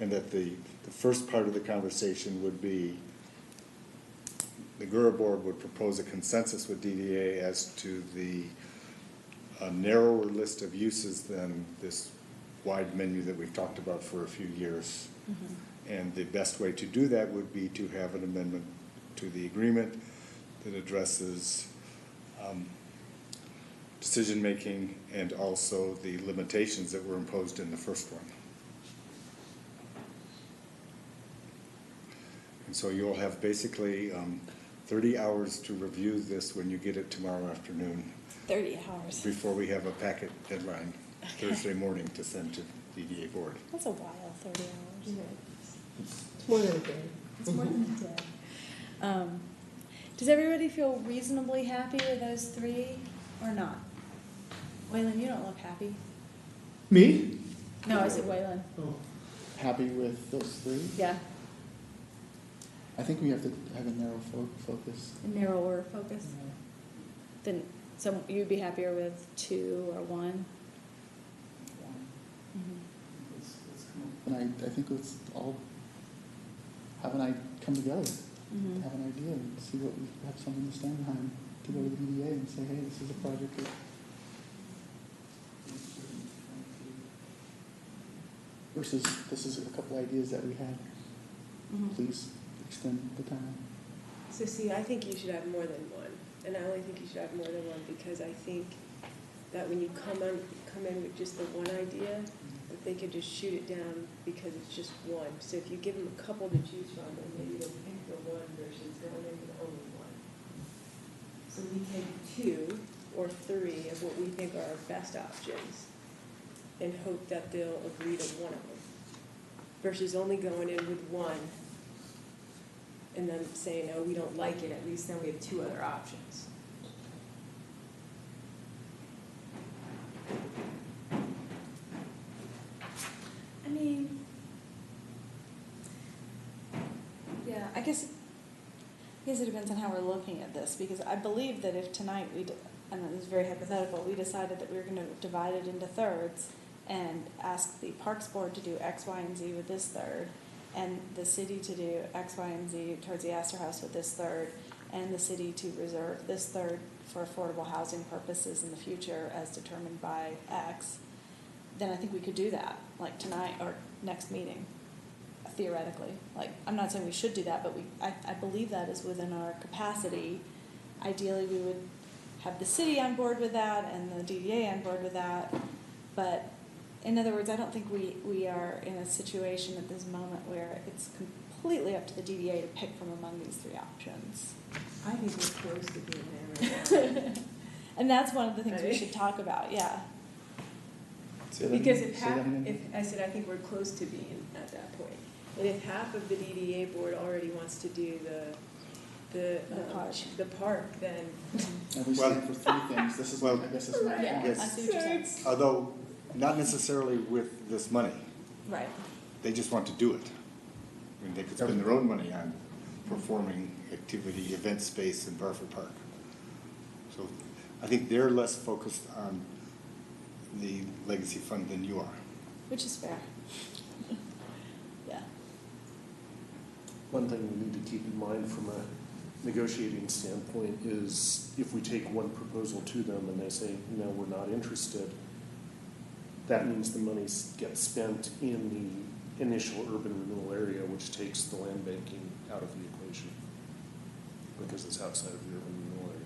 [SPEAKER 5] And that the first part of the conversation would be the Gura board would propose a consensus with DDA as to the narrower list of uses than this wide menu that we've talked about for a few years. And the best way to do that would be to have an amendment to the agreement that addresses decision-making and also the limitations that were imposed in the first one. And so you'll have basically 30 hours to review this when you get it tomorrow afternoon,
[SPEAKER 1] 30 hours.
[SPEAKER 5] before we have a packet deadline Thursday morning to send to the DDA board.
[SPEAKER 1] That's a while, 30 hours.
[SPEAKER 2] It's more than a day.
[SPEAKER 1] It's more than a day. Does everybody feel reasonably happy with those three or not? Waylon, you don't look happy.
[SPEAKER 7] Me?
[SPEAKER 1] No, I said Waylon.
[SPEAKER 6] Happy with those three?
[SPEAKER 1] Yeah,
[SPEAKER 6] I think we have to have a narrow focus.
[SPEAKER 1] a narrower focus. Then, so you'd be happier with 2 or 1?
[SPEAKER 6] And I think let's all have come together, have an idea, and see what we have something to stand behind, to go to the DDA and say, hey, this is a project that versus this is a couple ideas that we had. Please extend the time.
[SPEAKER 4] So see, I think you should have more than one, and I only think you should have more than one because I think that when you come in with just the one idea, that they could just shoot it down because it's just one. So if you give them a couple to choose from, then maybe they'll pick the one versus going in with only one. So we take 2 or 3 of what we think are our best options and hope that they'll agree to one of them versus only going in with one and then saying, oh, we don't like it, at least then we have 2 other options.
[SPEAKER 1] I mean, yeah, I guess it depends on how we're looking at this, because I believe that if tonight and this is very hypothetical, we decided that we were going to divide it into thirds and ask the Parks Board to do X, Y, and Z with this third, and the city to do X, Y, and Z towards the Astor House with this third, and the city to reserve this third for affordable housing purposes in the future as determined by X, then I think we could do that, like tonight or next meeting, theoretically. Like, I'm not saying we should do that, but I believe that is within our capacity. Ideally, we would have the city on board with that and the DDA on board with that, but in other words, I don't think we are in a situation at this moment where it's completely up to the DDA to pick from among these 3 options.
[SPEAKER 4] I think we're close to being there right now.
[SPEAKER 1] And that's one of the things we should talk about, yeah.
[SPEAKER 6] Say that
[SPEAKER 4] Because
[SPEAKER 6] again?
[SPEAKER 4] if
[SPEAKER 6] Say that
[SPEAKER 4] half,
[SPEAKER 6] again?
[SPEAKER 4] if, I said, I think we're close to being at that point. And if half of the DDA board already wants to do the
[SPEAKER 1] park.
[SPEAKER 4] the park, then.
[SPEAKER 6] And we stand for three things, this is,
[SPEAKER 5] Well,
[SPEAKER 6] I guess this is my
[SPEAKER 1] Yeah,
[SPEAKER 6] point.
[SPEAKER 1] I see what you're saying.
[SPEAKER 5] Although, not necessarily with this money,
[SPEAKER 1] Right.
[SPEAKER 5] they just want to do it. I mean, they could spend their own money on performing activity, event space in Barford Park. So I think they're less focused on the legacy fund than you are.
[SPEAKER 1] Which is fair. Yeah.
[SPEAKER 3] One thing we need to keep in mind from a negotiating standpoint is if we take one proposal to them and they say, no, we're not interested, that means the money gets spent in the initial urban renewal area, which takes the land banking out of the equation because it's outside of the urban renewal area.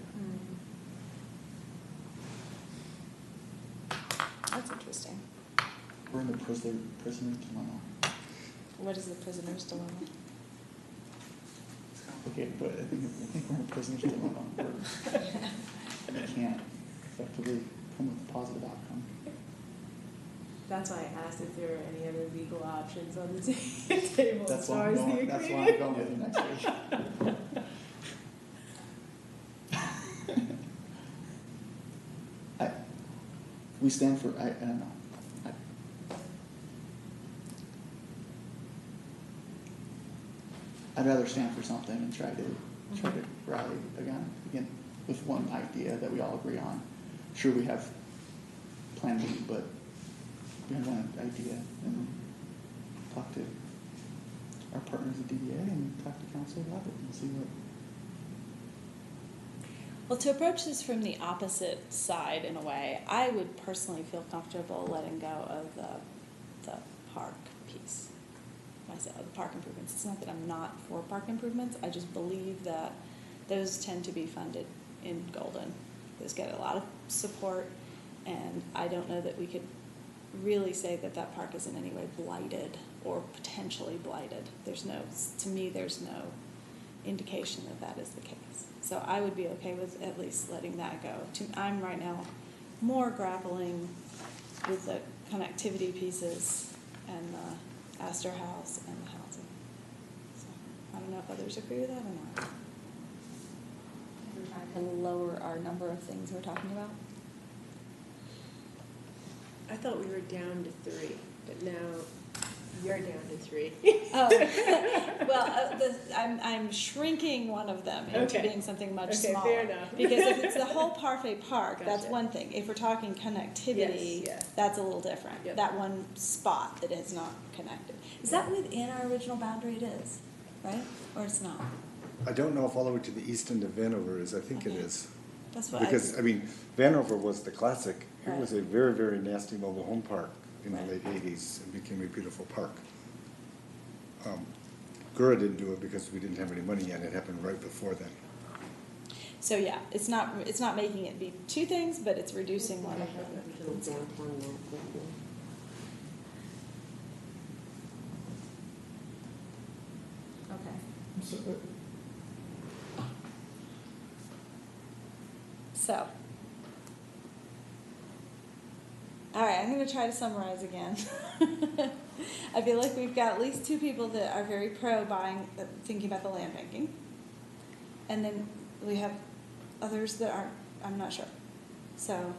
[SPEAKER 1] That's interesting.
[SPEAKER 6] We're in the prisoner's dilemma.
[SPEAKER 1] What is the prisoner's dilemma?
[SPEAKER 6] It's complicated, but I think we're in a prisoner's dilemma where we can't effectively come with a positive outcome.
[SPEAKER 4] That's why I asked if there are any other legal options on the table as
[SPEAKER 6] That's why
[SPEAKER 4] far
[SPEAKER 6] I'm
[SPEAKER 4] as the
[SPEAKER 6] going,
[SPEAKER 4] agreement.
[SPEAKER 6] that's why I'm going with you next week. We stand for, I don't know. I'd rather stand for something and try to rally again, with one idea that we all agree on. Sure, we have Plan B, but we have one idea, and talk to our partners at DDA and talk to council about it and see what.
[SPEAKER 1] Well, to approach this from the opposite side in a way, I would personally feel comfortable letting go of the park piece. Myself, the park improvements. It's not that I'm not for park improvements. I just believe that those tend to be funded in Golden. Those get a lot of support, and I don't know that we could really say that that park is in any way blighted or potentially blighted. To me, there's no indication that that is the case. So I would be okay with at least letting that go. I'm right now more grappling with the connectivity pieces and the Astor House and the housing. So I don't know if others agree with that or not. We're trying to lower our number of things we're talking about.
[SPEAKER 4] I thought we were down to 3, but now you're down to 3.
[SPEAKER 1] Oh, well, I'm shrinking one of them into
[SPEAKER 4] Okay.
[SPEAKER 1] being something much
[SPEAKER 4] Okay,
[SPEAKER 1] smaller.
[SPEAKER 4] fair enough.
[SPEAKER 1] Because if it's the whole Parfait Park, that's
[SPEAKER 4] Gotcha.
[SPEAKER 1] one thing. If we're talking connectivity,
[SPEAKER 4] Yes, yeah.
[SPEAKER 1] that's a little different.
[SPEAKER 4] Yep.
[SPEAKER 1] That one spot that is not connected. Is that within our original boundary? It is, right? Or it's not?
[SPEAKER 5] I don't know if all the way to the east end of Vanover is, I think it
[SPEAKER 1] Okay.
[SPEAKER 5] is.
[SPEAKER 1] That's what
[SPEAKER 5] Because, I mean, Vanover was the classic. It
[SPEAKER 1] Right.
[SPEAKER 5] was a very, very nasty mobile home park in the
[SPEAKER 1] Right.
[SPEAKER 5] late 80s and became a beautiful park. Gura didn't do it because we didn't have any money yet. It happened right before then.
[SPEAKER 1] So yeah, it's not making it be two things, but it's reducing one of them.
[SPEAKER 2] Little downtown map, but,
[SPEAKER 1] Okay. So, all right, I'm going to try to summarize again. I feel like we've got at least 2 people that are very pro thinking about the land banking. And then we have others that aren't, I'm not sure. So,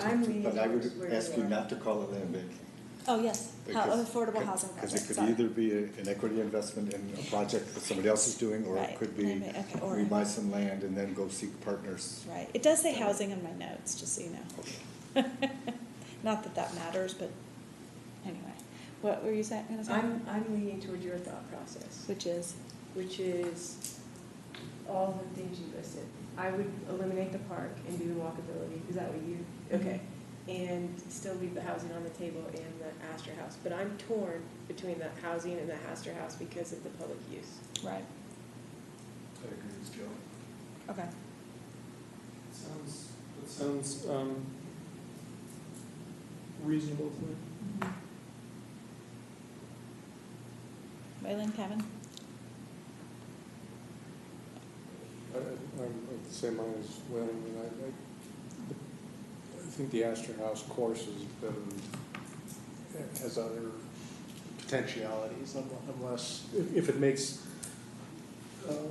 [SPEAKER 4] I'm leaning
[SPEAKER 5] But I would
[SPEAKER 4] towards where
[SPEAKER 5] ask
[SPEAKER 4] you
[SPEAKER 5] you
[SPEAKER 4] are.
[SPEAKER 5] not to call it land banking.
[SPEAKER 1] oh yes, affordable housing
[SPEAKER 5] Because
[SPEAKER 1] project.
[SPEAKER 5] it could
[SPEAKER 1] sorry.
[SPEAKER 5] either be an equity investment in a project that somebody else is doing, or
[SPEAKER 1] Right.
[SPEAKER 5] it could be
[SPEAKER 1] Okay, or-
[SPEAKER 5] we buy some land and then go seek partners.
[SPEAKER 1] Right. It does say housing in my notes, just so you know. Not that that matters, but anyway. What were you saying? Gonna say?
[SPEAKER 4] I'm leaning towards your thought process,
[SPEAKER 1] Which is?
[SPEAKER 4] which is all the things you listed. I would eliminate the park and do the walkability. Is that what you? Okay. And still leave the housing on the table and the Astor House. But I'm torn between the housing and the Astor House because of the public use.
[SPEAKER 1] Right.
[SPEAKER 8] I agree with Joe.
[SPEAKER 1] Okay.
[SPEAKER 7] That sounds reasonable to me.
[SPEAKER 1] Waylon, Kevin?
[SPEAKER 8] I'm of the same mind as well. I mean, think the Astor House course has other potentialities unless, if it makes the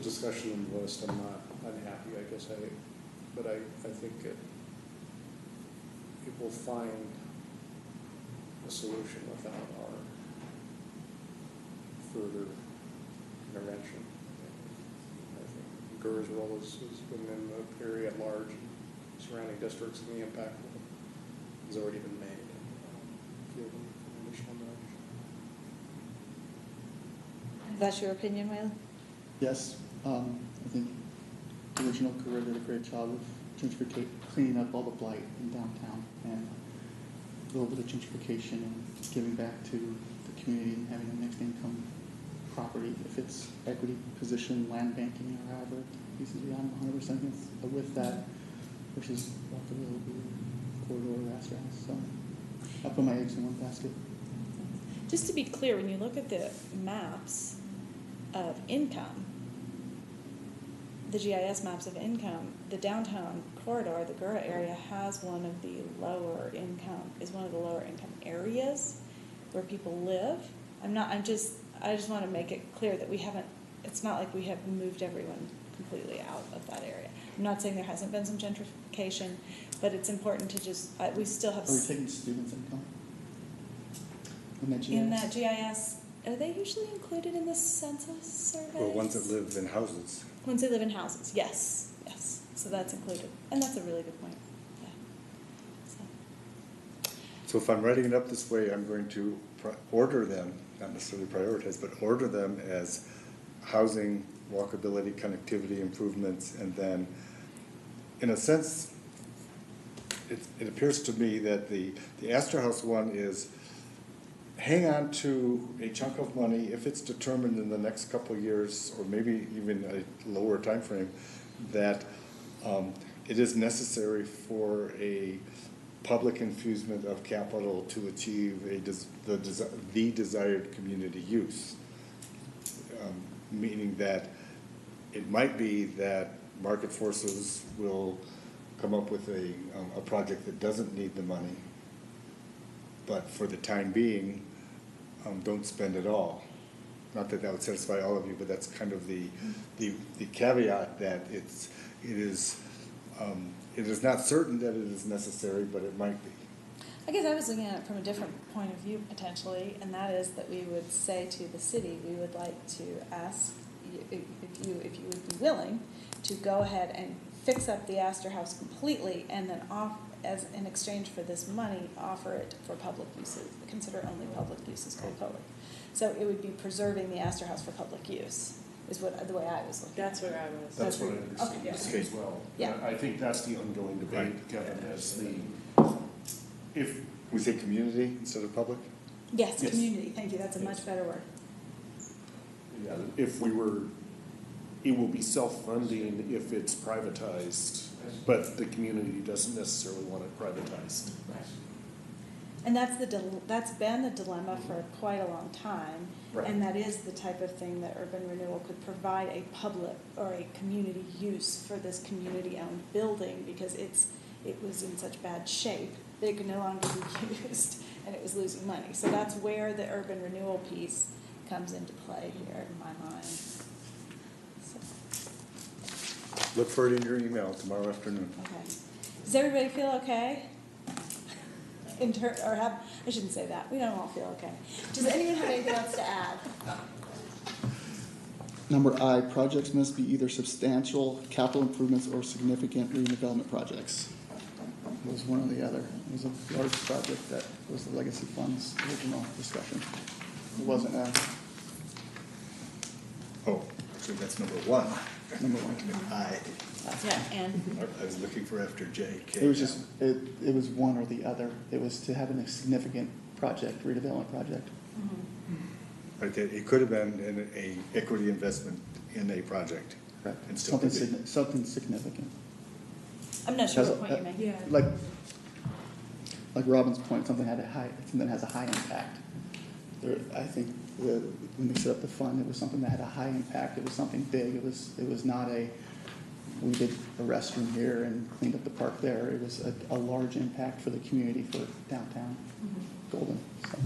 [SPEAKER 8] discussion in the list, I'm not unhappy, I guess but I think it will find a solution without our further intervention. I think Gura's role has been in the area at large, surrounding districts, and the impact has already been made. Give them an additional nudge.
[SPEAKER 1] That's your opinion, Waylon?
[SPEAKER 6] Yes, I think the original career did a great job of cleaning up all the blight in downtown and a little bit of gentrification and giving back to the community and having a mixed income property. If it's equity position, land banking, or however pieces beyond 100% with that versus walkability, corridor, Astor House. So I put my eggs in one basket.
[SPEAKER 1] Just to be clear, when you look at the maps of income, the GIS maps of income, the downtown corridor, the Gura area, has one of the lower income areas where people live. I just want to make it clear that it's not like we have moved everyone completely out of that area. I'm not saying there hasn't been some gentrification, but it's important to we still have.
[SPEAKER 6] Are we taking students' income?
[SPEAKER 1] In that GIS, are they usually included in the census surveys?
[SPEAKER 5] Or ones that live in houses.
[SPEAKER 1] Ones that live in houses, yes. So that's included. And that's a really good point. Yeah.
[SPEAKER 5] So if I'm writing it up this way, I'm going to order them, not necessarily prioritize, but order them as housing, walkability, connectivity improvements, and then, in a sense, it appears to me that the Astor House one is hang on to a chunk of money if it's determined in the next couple of years, or maybe even a lower time frame, that it is necessary for a public infusement of capital to achieve the desired community use. Meaning that it might be that market forces will come up with a project that doesn't need the money, but for the time being, don't spend it all. Not that that would satisfy all of you, but that's kind of the caveat that it is not certain that it is necessary, but it might be.
[SPEAKER 1] I guess I was looking at it from a different point of view potentially, and that is that we would say to the city, we would like to ask you, if you would be willing to go ahead and fix up the Astor House completely, and then as in exchange for this money, offer it for public uses, consider only public uses going forward. So it would be preserving the Astor House for public use, is the way I was looking.
[SPEAKER 4] That's what I was.
[SPEAKER 3] That's what I
[SPEAKER 1] Okay.
[SPEAKER 3] understand this as well.
[SPEAKER 1] Yeah.
[SPEAKER 3] I think that's the ongoing debate, Kevin, is if,
[SPEAKER 5] We say community instead of public?
[SPEAKER 1] Yes,
[SPEAKER 3] Yes.
[SPEAKER 1] community, thank you, that's a
[SPEAKER 3] Yes.
[SPEAKER 1] much better word.
[SPEAKER 3] yeah, it will be self-funding if it's privatized, but the community doesn't necessarily want it privatized.
[SPEAKER 1] And that's been the dilemma for quite a long time.
[SPEAKER 3] Right.
[SPEAKER 1] And that is the type of thing that urban renewal could provide a public or a community use for this community-owned building, because it was in such bad shape that it could no longer be used and it was losing money. So that's where the urban renewal piece comes into play here in my mind. So,
[SPEAKER 5] Look for it in your email tomorrow afternoon.
[SPEAKER 1] okay. Does everybody feel okay? I shouldn't say that. We don't all feel okay. Does anyone have anything else to add?
[SPEAKER 6] Number I, projects must be either substantial capital improvements or significant redevelopment projects. It was one or the other. It was a large project that was the Legacy Fund's original discussion. It wasn't
[SPEAKER 5] Oh, so that's number one.
[SPEAKER 6] number one.
[SPEAKER 1] Yeah, and
[SPEAKER 5] I was looking for after J, K.
[SPEAKER 6] It was just, it was one or the other. It was to have a significant project, redevelopment project.
[SPEAKER 5] Right, it could have been a equity investment in a project.
[SPEAKER 6] Correct.
[SPEAKER 5] And still could be.
[SPEAKER 6] Something significant.
[SPEAKER 1] I'm not sure
[SPEAKER 6] Has
[SPEAKER 1] what
[SPEAKER 6] a-
[SPEAKER 1] point you're making.
[SPEAKER 4] Yeah.
[SPEAKER 6] Like Robin's point, something has a high impact. I think when we set up the fund, it was something that had a high impact. It was something big. It was not a we did a restroom here and cleaned up the park there. It was a large impact for the community for downtown Golden. So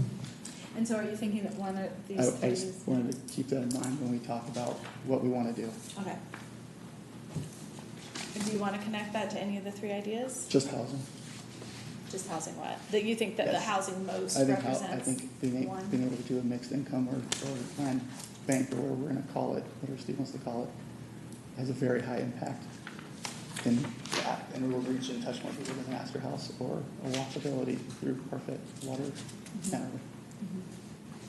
[SPEAKER 1] And so are you thinking that one of
[SPEAKER 6] I
[SPEAKER 1] these three
[SPEAKER 6] just
[SPEAKER 1] is?
[SPEAKER 6] wanted to keep that in mind when we talk about what we want to do.
[SPEAKER 1] Okay. And do you want to connect that to any of the three ideas?
[SPEAKER 6] Just housing.
[SPEAKER 1] Just housing what? That you think that the
[SPEAKER 6] Yes.
[SPEAKER 1] housing most
[SPEAKER 6] I
[SPEAKER 1] represents?
[SPEAKER 6] think being
[SPEAKER 1] one?
[SPEAKER 6] able to do a mixed income or land bank or whatever we're going to call it, whatever Steve wants to call it, has a very high impact. And we will reach and touch more people than an Astor House or a walkability through Parfait Water Center.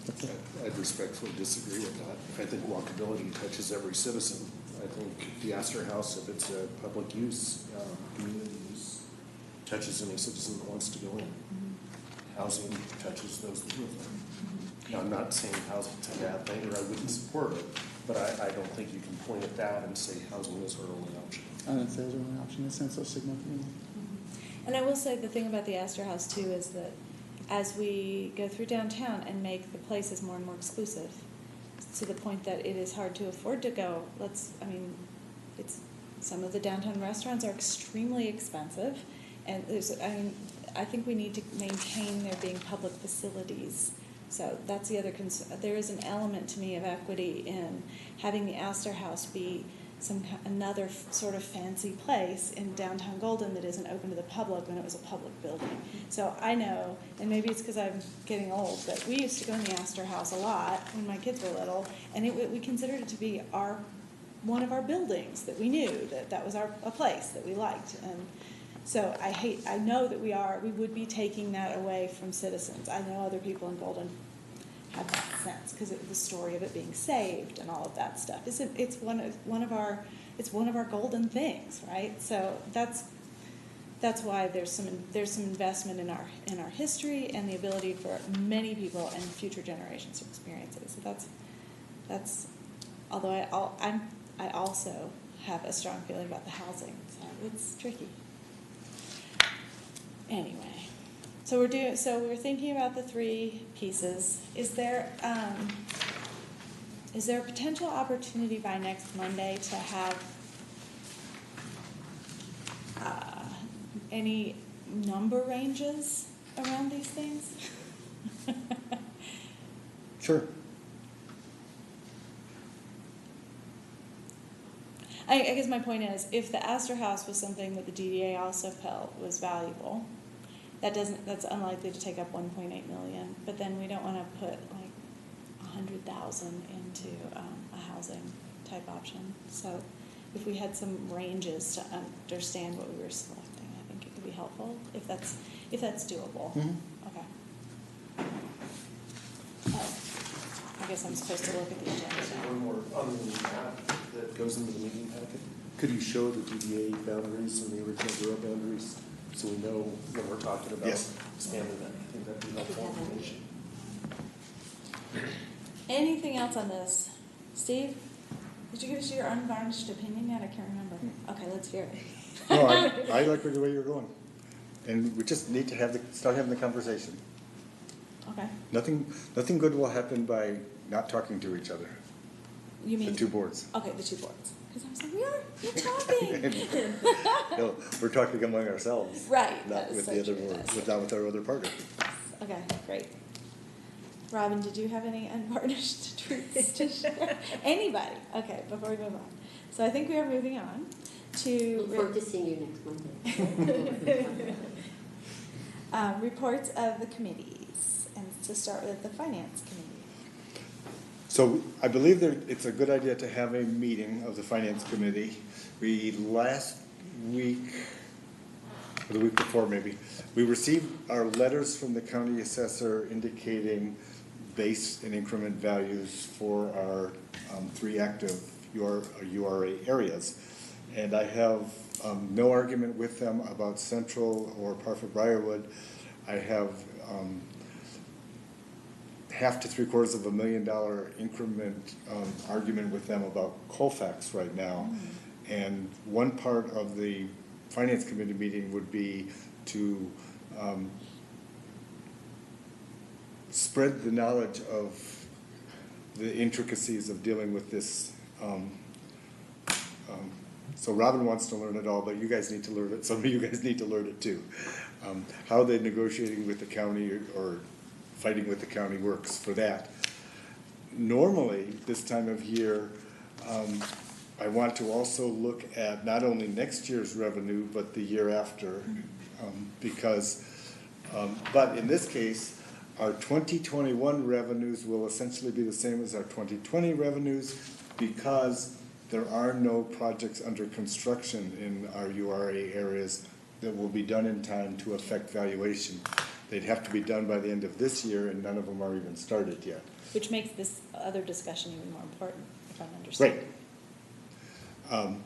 [SPEAKER 6] That's it.
[SPEAKER 3] I'd respectfully disagree with that. I think walkability touches every citizen. I think the Astor House, if it's a public use, community use, touches any citizen that wants to go in. Housing touches those that live there. Now, I'm not saying housing's a bad thing, or I wouldn't support it, but I don't think you can point at that and say housing is our only option.
[SPEAKER 6] I didn't say it was the only option in the sense of significant.
[SPEAKER 1] And I will say the thing about the Astor House too is that as we go through downtown and make the places more and more exclusive, to the point that it is hard to afford to go, some of the downtown restaurants are extremely expensive, and I think we need to maintain there being public facilities. So that's the other concern. There is an element to me of equity in having the Astor House be another sort of fancy place in downtown Golden that isn't open to the public when it was a public building. So I know, and maybe it's because I'm getting old, but we used to go in the Astor House a lot when my kids were little, and we considered it to be one of our buildings that we knew that was a place that we liked. And so I know that we would be taking that away from citizens. I know other people in Golden have that sense because the story of it being saved and all of that stuff. It's one of our golden things, right? So that's why there's some investment in our history and the ability for many people and future generations to experience it. So that's although I also have a strong feeling about the housing, so it's tricky. Anyway. So we're thinking about the three pieces. Is there a potential opportunity by next Monday to have any number ranges around these things?
[SPEAKER 5] Sure.
[SPEAKER 1] I guess my point is, if the Astor House was something that the DDA also felt was valuable, that's unlikely to take up 1.8 million. But then we don't want to put like 100,000 into a housing type option. So if we had some ranges to understand what we were selecting, I think it could be helpful if that's doable.
[SPEAKER 5] Mm-hmm.
[SPEAKER 1] Okay. I guess I'm supposed to look at the agenda now.
[SPEAKER 3] One more on the map that goes into the meeting packet. Could you show the DDA boundaries and the original Gura boundaries so we know when we're talking about
[SPEAKER 5] Yes.
[SPEAKER 3] expanding that? I think that'd be helpful information.
[SPEAKER 1] Anything else on this? Steve, did you give us your unvarnished opinion yet? I can't remember. Okay, let's hear it.
[SPEAKER 5] No, I like the way you're going. And we just need to start having the conversation.
[SPEAKER 1] Okay.
[SPEAKER 5] Nothing good will happen by not talking to each other.
[SPEAKER 1] You mean
[SPEAKER 5] The two boards.
[SPEAKER 1] Okay, the two boards. Because I was like, we're talking.
[SPEAKER 5] No, we're talking among ourselves.
[SPEAKER 1] Right.
[SPEAKER 5] Not
[SPEAKER 1] that is
[SPEAKER 5] with
[SPEAKER 1] so
[SPEAKER 5] the other
[SPEAKER 1] true,
[SPEAKER 5] boards,
[SPEAKER 1] that's
[SPEAKER 5] not with our other partners.
[SPEAKER 1] Okay, great. Robin, did you have any unvarnished truths to share? Anybody? Okay, before we move on. So I think we are moving on to
[SPEAKER 2] Look forward to seeing you next Monday.
[SPEAKER 1] reports of the committees. And to start with the Finance Committee.
[SPEAKER 5] So I believe it's a good idea to have a meeting of the Finance Committee. We last week, or the week before maybe, we received our letters from the county assessor indicating base and increment values for our three active URA areas. And I have no argument with them about Central or Parfait Briarwood. I have half to $750,000 increment argument with them about Colfax right now. And one part of the Finance Committee meeting would be to spread the knowledge of the intricacies of dealing with this So Robin wants to learn it all, but you guys need to learn it, some of you guys need to learn it too. How they negotiating with the county or fighting with the county works for that. Normally, this time of year, I want to also look at not only next year's revenue, but the year after. But in this case, our 2021 revenues will essentially be the same as our 2020 revenues because there are no projects under construction in our URA areas that will be done in time to affect valuation. They'd have to be done by the end of this year, and none of them are even started yet.
[SPEAKER 1] Which makes this other discussion even more important, if I'm understanding.
[SPEAKER 5] Right.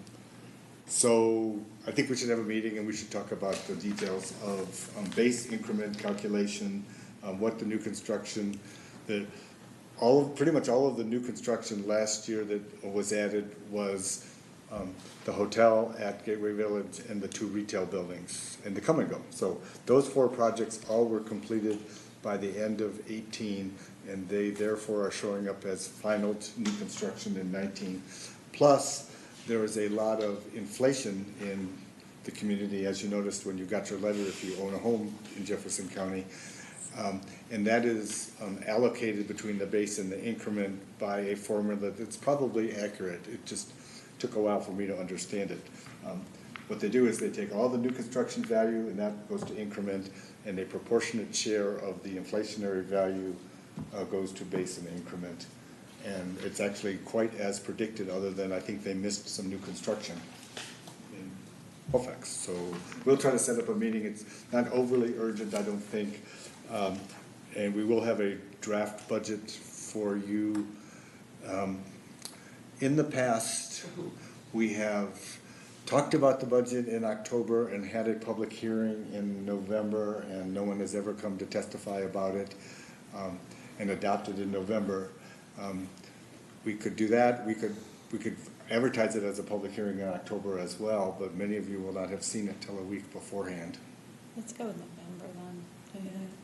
[SPEAKER 5] So I think we should have a meeting and we should talk about the details of base increment calculation, what the new construction, pretty much all of the new construction last year that was added was the hotel at Gateway Village and the 2 retail buildings and the Come and Go. So those 4 projects all were completed by the end of 18, and they therefore are showing up as final new construction in 19. Plus, there is a lot of inflation in the community, as you noticed when you got your letter if you own a home in Jefferson County. And that is allocated between the base and the increment by a formula that's probably accurate. It just took a while for me to understand it. What they do is they take all the new construction value and that goes to increment, and a proportionate share of the inflationary value goes to base and increment. And it's actually quite as predicted, other than I think they missed some new construction in Halifax. So we'll try to set up a meeting. It's not overly urgent, I don't think. And we will have a draft budget for you. In the past, we have talked about the budget in October and had a public hearing in November, and no one has ever come to testify about it, and adopted in November. We could do that. We could advertise it as a public hearing in October as well, but many of you will not have seen it till a week beforehand.
[SPEAKER 1] Let's go with November then.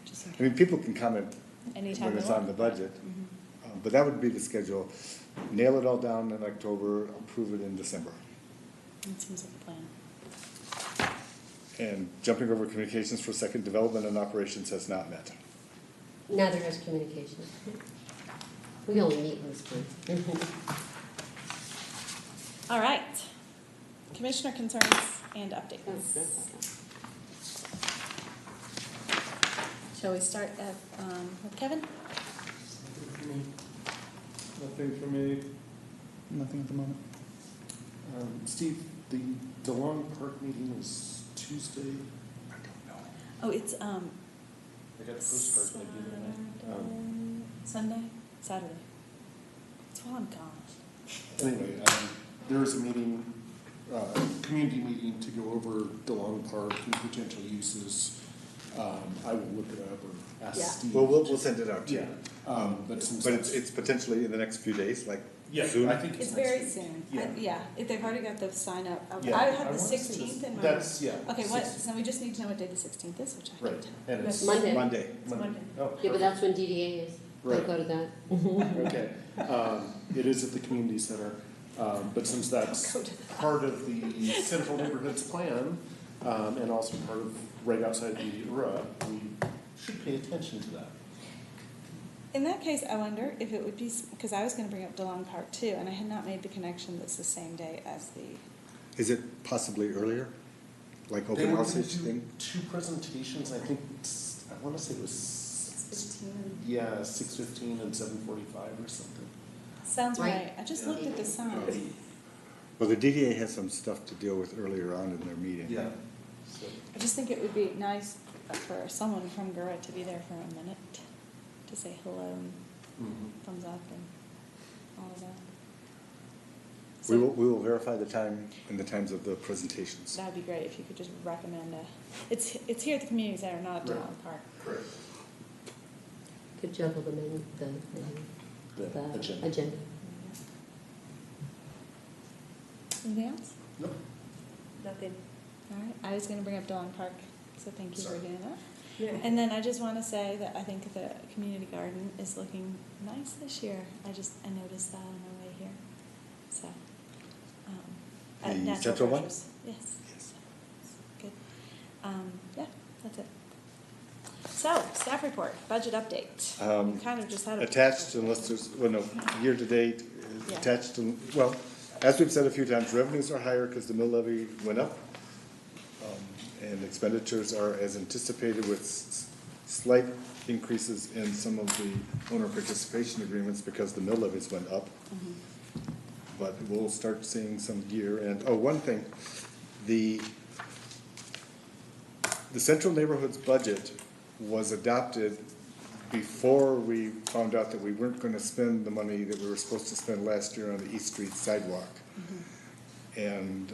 [SPEAKER 1] Just in
[SPEAKER 5] I mean,
[SPEAKER 1] case.
[SPEAKER 5] people can comment
[SPEAKER 1] Anytime
[SPEAKER 5] when
[SPEAKER 1] they
[SPEAKER 5] it's
[SPEAKER 1] want.
[SPEAKER 5] on the budget,
[SPEAKER 1] Mhm.
[SPEAKER 5] but that would be the schedule. Nail it all down in October, approve it in December.
[SPEAKER 1] That seems like a plan.
[SPEAKER 5] And jumping over communications for a second, development and operations has not met.
[SPEAKER 2] Neither has communication. We only meet in the spring.
[SPEAKER 1] All right. Commissioner concerns and updates. Shall we start with Kevin?
[SPEAKER 7] Nothing for me.
[SPEAKER 6] Nothing at the moment.
[SPEAKER 3] Steve, the DeLong Park meeting is Tuesday.
[SPEAKER 5] I don't know.
[SPEAKER 1] Oh, it's
[SPEAKER 3] I got the postcard maybe the other night.
[SPEAKER 1] Saturday. It's while I'm gone.
[SPEAKER 3] Anyway, there is a meeting, community meeting to go over DeLong Park and potential uses. I will look it up or ask
[SPEAKER 2] Yeah.
[SPEAKER 3] Steve.
[SPEAKER 5] Well, we'll send it out to you.
[SPEAKER 3] Yeah. But since
[SPEAKER 5] But
[SPEAKER 3] that's-
[SPEAKER 5] it's potentially in the next few days, like
[SPEAKER 3] Yeah,
[SPEAKER 5] soon?
[SPEAKER 3] I think
[SPEAKER 1] It's
[SPEAKER 3] next
[SPEAKER 1] very
[SPEAKER 3] week.
[SPEAKER 1] soon.
[SPEAKER 3] Yeah.
[SPEAKER 1] Yeah, if they've already got the sign up.
[SPEAKER 3] Yeah.
[SPEAKER 1] I
[SPEAKER 3] I
[SPEAKER 1] have the
[SPEAKER 3] wanna say
[SPEAKER 1] 16th in my.
[SPEAKER 3] That's, yeah.
[SPEAKER 1] Okay, what,
[SPEAKER 3] 16th.
[SPEAKER 1] so we just need to know what day the 16th is, which I
[SPEAKER 3] Right,
[SPEAKER 1] can't.
[SPEAKER 3] and it's.
[SPEAKER 2] Monday.
[SPEAKER 5] Monday.
[SPEAKER 1] It's Monday.
[SPEAKER 3] Oh,
[SPEAKER 2] Yeah, but that's when DDA is. Don't
[SPEAKER 3] Right.
[SPEAKER 2] go to that.
[SPEAKER 3] Okay, it is at the community center, but since that's
[SPEAKER 1] Go to that.
[SPEAKER 3] part of the central neighborhoods plan, and also part of right outside the URA, we should pay attention to that.
[SPEAKER 1] In that case, I wonder if it would be, because I was going to bring up DeLong Park too, and I had not made the connection that's the same day as the,
[SPEAKER 5] Is it possibly earlier? Like
[SPEAKER 3] They
[SPEAKER 5] open
[SPEAKER 3] were
[SPEAKER 5] house
[SPEAKER 3] gonna do
[SPEAKER 5] thing?
[SPEAKER 3] 2 presentations, I think, I wanna say it was,
[SPEAKER 1] 6:15.
[SPEAKER 3] yeah, 6:15 and 7:45 or something.
[SPEAKER 1] Sounds
[SPEAKER 2] Right.
[SPEAKER 1] right. I just looked at the sign.
[SPEAKER 5] Well, the DDA has some stuff to deal with earlier on in their meeting.
[SPEAKER 3] Yeah. So,
[SPEAKER 1] I just think it would be nice for someone from Gura to be there for a minute to say hello and thumbs up and all of that.
[SPEAKER 5] We
[SPEAKER 1] So
[SPEAKER 5] will verify the time and the times of the presentations.
[SPEAKER 1] that would be great if you could just recommend it's here at the community center, not at
[SPEAKER 3] Right.
[SPEAKER 1] DeLong Park.
[SPEAKER 3] correct.
[SPEAKER 2] Could juggle the menu,
[SPEAKER 3] The agenda.
[SPEAKER 2] agenda.
[SPEAKER 1] Anything else?
[SPEAKER 3] Nope.
[SPEAKER 1] Nothing. All right, I was gonna bring up DeLong Park, so thank you for
[SPEAKER 3] Sorry.
[SPEAKER 1] doing that.
[SPEAKER 4] Yeah.
[SPEAKER 1] And then I just wanna say that I think the community garden is looking nice this year. I noticed that on my way here, so. At
[SPEAKER 5] The
[SPEAKER 1] Natural
[SPEAKER 5] central one?
[SPEAKER 1] Grocers. Yes.
[SPEAKER 5] Yes.
[SPEAKER 1] Good. Yeah, that's it. So, staff report, budget update. We kind of just had a.
[SPEAKER 5] Attached, unless there's, well, no, year-to-date,
[SPEAKER 1] Yeah.
[SPEAKER 5] attached to, well, as we've said a few times, revenues are higher because the mill levy went up. And expenditures are as anticipated with slight increases in some of the owner participation agreements because the mill levies went up. But we'll start seeing some year, and, oh, one thing, the Central Neighborhoods budget was adopted before we found out that we weren't gonna spend the money that we were supposed to spend last year on the East Street sidewalk. And,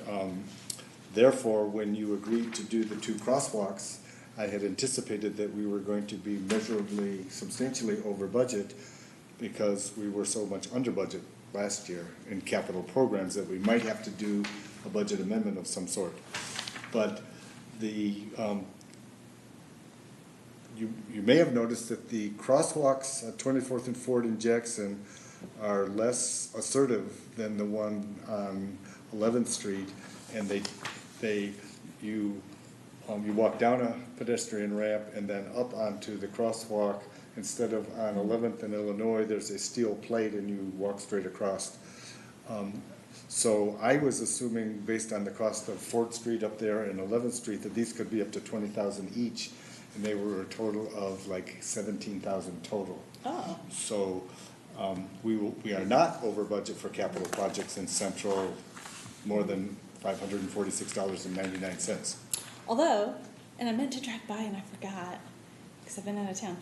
[SPEAKER 5] therefore, when you agreed to do the 2 crosswalks, I had anticipated that we were going to be measurably, substantially over budget because we were so much under budget last year in capital programs that we might have to do a budget amendment of some sort. But the, you may have noticed that the crosswalks at 24th and Ford in Jackson are less assertive than the one on 11th Street, and you walk down a pedestrian ramp and then up onto the crosswalk. Instead of on 11th and Illinois, there's a steel plate and you walk straight across. So I was assuming, based on the cost of Ford Street up there and 11th Street, that these could be up to 20,000 each, and they were a total of like 17,000 total.
[SPEAKER 1] Oh.
[SPEAKER 5] So we are not over budget for capital projects in Central, more than $546.99.
[SPEAKER 1] Although, and I meant to drive by and I forgot, because I've been out of town.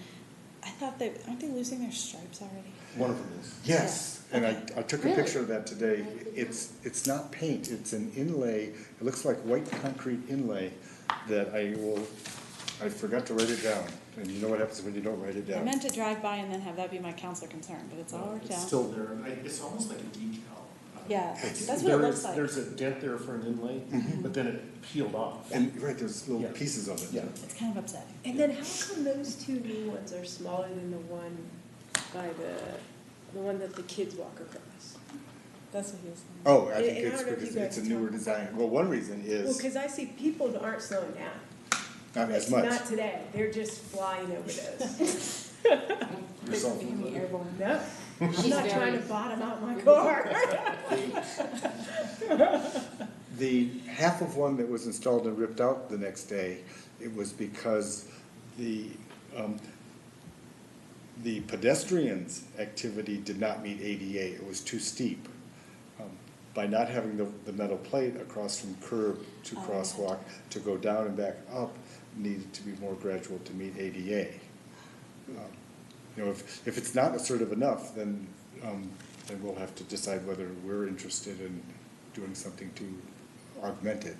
[SPEAKER 1] I thought aren't they losing their stripes already?
[SPEAKER 3] One of them is.
[SPEAKER 5] Yes,
[SPEAKER 1] Yeah.
[SPEAKER 5] and
[SPEAKER 1] Okay.
[SPEAKER 5] I took a picture of that today. It's not paint, it's an inlay. It looks like white concrete inlay that I forgot to write it down. And you know what happens when you don't write it
[SPEAKER 1] I
[SPEAKER 5] down?
[SPEAKER 1] meant to drive by and then have that be my counselor concern, but it's all worked
[SPEAKER 9] It's
[SPEAKER 1] out.
[SPEAKER 9] still there, and it's almost like a decal.
[SPEAKER 1] Yeah, that's what it looks like.
[SPEAKER 9] There's a dent there for an inlay, but then it peeled off.
[SPEAKER 5] And, right, there's little
[SPEAKER 9] Yeah.
[SPEAKER 5] pieces of it.
[SPEAKER 9] Yeah.
[SPEAKER 1] It's kind of upsetting.
[SPEAKER 4] And then how come those 2 new ones are smaller than the one by the one that the kids walk across?
[SPEAKER 1] That's what he was saying.
[SPEAKER 5] Oh, I
[SPEAKER 4] And-
[SPEAKER 5] think
[SPEAKER 4] and I
[SPEAKER 5] it's
[SPEAKER 4] don't know if
[SPEAKER 5] because
[SPEAKER 4] you
[SPEAKER 5] it's a
[SPEAKER 4] guys
[SPEAKER 5] newer
[SPEAKER 4] talked
[SPEAKER 5] design.
[SPEAKER 4] about-
[SPEAKER 5] Well, one reason
[SPEAKER 4] Well,
[SPEAKER 5] is
[SPEAKER 4] because I see people aren't slowing down.
[SPEAKER 5] not as much.
[SPEAKER 4] Not today, they're just flying over those.
[SPEAKER 1] They're becoming airborne.
[SPEAKER 4] No, I'm
[SPEAKER 2] She's
[SPEAKER 4] not trying to
[SPEAKER 2] very-
[SPEAKER 4] bottom out my car.
[SPEAKER 5] The half of one that was installed and ripped out the next day, it was because the pedestrians' activity did not meet ADA. It was too steep. By not having the metal plate across from curb to
[SPEAKER 1] Oh,
[SPEAKER 5] crosswalk, to go down and back up needed to be more gradual to meet ADA. You know, if it's not assertive enough, then we'll have to decide whether we're interested in doing something to augment it.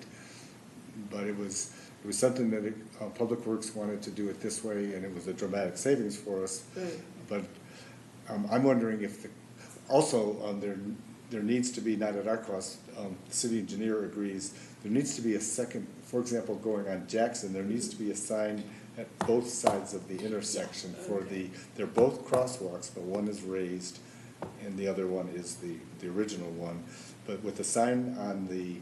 [SPEAKER 5] But it was something that Public Works wanted to do it this way, and it was a dramatic savings for us.
[SPEAKER 4] Right.
[SPEAKER 5] But I'm wondering if there needs to be, not at our cost, the city engineer agrees, there needs to be a second, for example, going on Jackson, there needs to be a sign at both sides of the intersection they're both crosswalks, but one is raised and the other one is the original one. But with a sign on the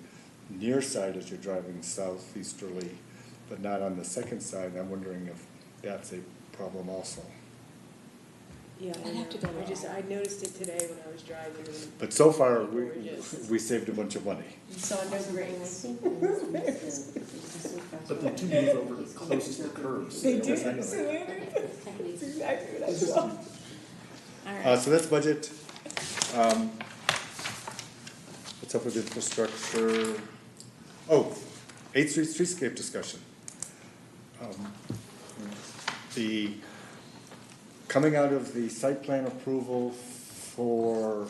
[SPEAKER 5] near side as you're driving southeasterly, but not on the second side, I'm wondering if that's a problem also.
[SPEAKER 4] Yeah,
[SPEAKER 1] I'd have to go
[SPEAKER 4] I just, I noticed it today when I was driving. and
[SPEAKER 5] But so far,
[SPEAKER 4] Gorgeous.
[SPEAKER 5] we saved a bunch of money.
[SPEAKER 4] You saw no grades.
[SPEAKER 9] But they do move over close to the curbs.
[SPEAKER 4] They do,
[SPEAKER 5] Yes, I know that.
[SPEAKER 4] absolutely. That's exactly what I saw.
[SPEAKER 1] All right.
[SPEAKER 5] So that's budget. What's up with infrastructure? Oh, 8th Street streetscape discussion. The, coming out of the site plan approval for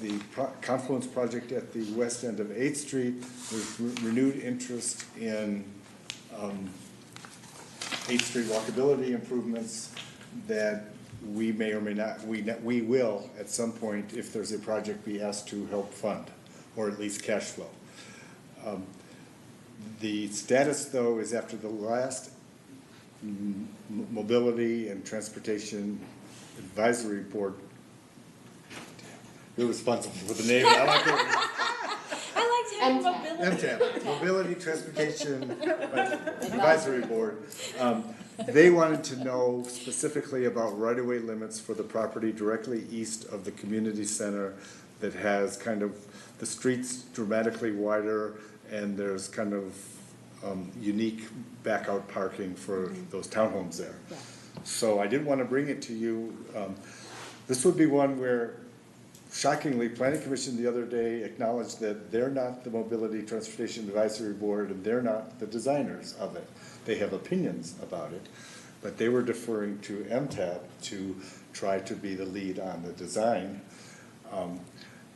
[SPEAKER 5] the confluence project at the west end of 8th Street, there's renewed interest in 8th Street walkability improvements that we may or may not, we will at some point, if there's a project, be asked to help fund, or at least cash flow. The status, though, is after the last Mobility and Transportation Advisory Board, you're responsible for the name. I like it.
[SPEAKER 1] I liked
[SPEAKER 5] MTAB, Mobility Transportation Advisory Board. They wanted to know specifically about right-of-way limits for the property directly east of the community center that has kind of, the streets dramatically wider and there's kind of unique back-out parking for those townhomes there.
[SPEAKER 1] Yeah.
[SPEAKER 5] So I didn't want to bring it to you. This would be one where, shockingly, Planning Commission the other day acknowledged that they're not the Mobility Transportation Advisory Board and they're not the designers of it. They have opinions about it, but they were deferring to MTAB to try to be the lead on the design.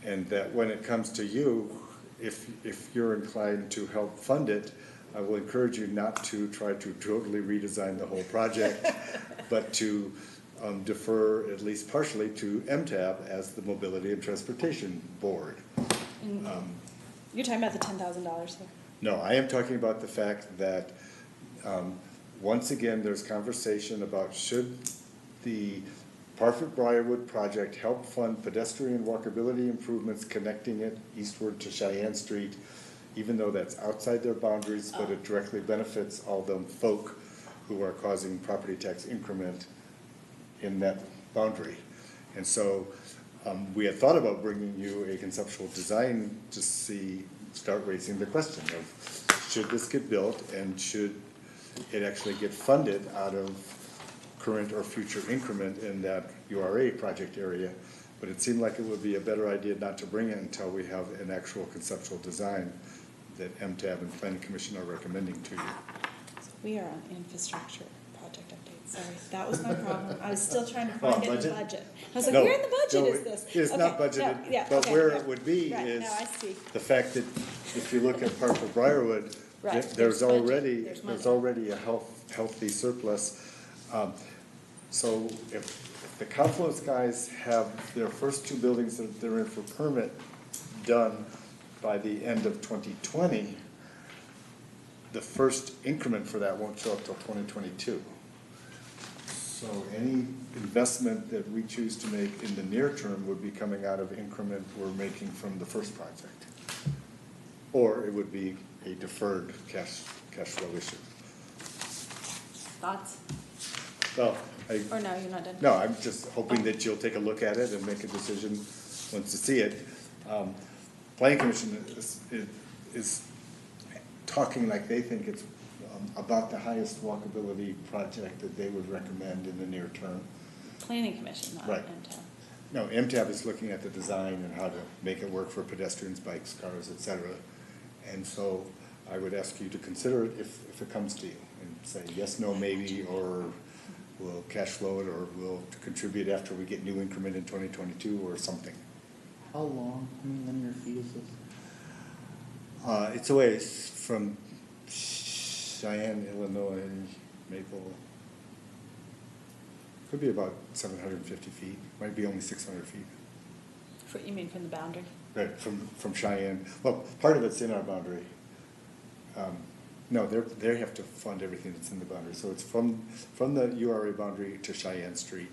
[SPEAKER 5] And that when it comes to you, if you're inclined to help fund it, I will encourage you not to try to totally redesign the whole project, but to defer at least partially to MTAB as the Mobility and Transportation Board.
[SPEAKER 1] You're talking about the $10,000 here?
[SPEAKER 5] No, I am talking about the fact that, once again, there's conversation about should the Parfit Briarwood project help fund pedestrian walkability improvements connecting it eastward to Cheyenne Street, even though that's outside their boundaries, but it directly benefits all the folk who are causing property tax increment in that boundary. And so we had thought about bringing you a conceptual design to start raising the question of should this get built and should it actually get funded out of current or future increment in that URA project area. But it seemed like it would be a better idea not to bring it until we have an actual conceptual design that MTAB and Planning Commission are recommending to you.
[SPEAKER 1] So we are on infrastructure project update. Sorry, that was my problem. I was still trying to find it in the budget. I was like,
[SPEAKER 5] No,
[SPEAKER 1] where in the budget
[SPEAKER 5] no,
[SPEAKER 1] is this?
[SPEAKER 5] It's not
[SPEAKER 1] Okay, no,
[SPEAKER 5] budgeted,
[SPEAKER 1] yeah,
[SPEAKER 5] but
[SPEAKER 1] okay,
[SPEAKER 5] where
[SPEAKER 1] yeah.
[SPEAKER 5] it would be
[SPEAKER 1] Right,
[SPEAKER 5] is
[SPEAKER 1] now I see.
[SPEAKER 5] the fact that if you look at Park of Briarwood,
[SPEAKER 1] Right,
[SPEAKER 5] there's
[SPEAKER 1] budget,
[SPEAKER 5] already,
[SPEAKER 1] there's
[SPEAKER 5] there's
[SPEAKER 1] money.
[SPEAKER 5] already a healthy surplus. So if the Confluence guys have their first two buildings that they're in for permit done by the end of 2020, the first increment for that won't show up till 2022. So any investment that we choose to make in the near term would be coming out of increment we're making from the first project. Or it would be a deferred cash flow issue.
[SPEAKER 1] Thoughts?
[SPEAKER 5] Well,
[SPEAKER 1] Or no, you're not done?
[SPEAKER 5] no, I'm just hoping that you'll take a look at it and make a decision once you see it. Planning Commission is talking like they think it's about the highest walkability project that they would recommend in the near term.
[SPEAKER 1] Planning Commission, not
[SPEAKER 5] Right.
[SPEAKER 1] MTAB.
[SPEAKER 5] No, MTAB is looking at the design and how to make it work for pedestrians, bikes, cars, et cetera. And so I would ask you to consider it if it comes to you and say yes, no, maybe, or we'll cash flow it, or we'll contribute after we get new increment in 2022 or something.
[SPEAKER 6] How long, how many linear feet is this?
[SPEAKER 5] It's a ways from Cheyenne, Illinois, Maple. Could be about 750 feet, might be only 600 feet.
[SPEAKER 1] You mean from the boundary?
[SPEAKER 5] Right, from Cheyenne. Well, part of it's in our boundary. No, they have to fund everything that's in the boundary. So it's from the URA boundary to Cheyenne Street.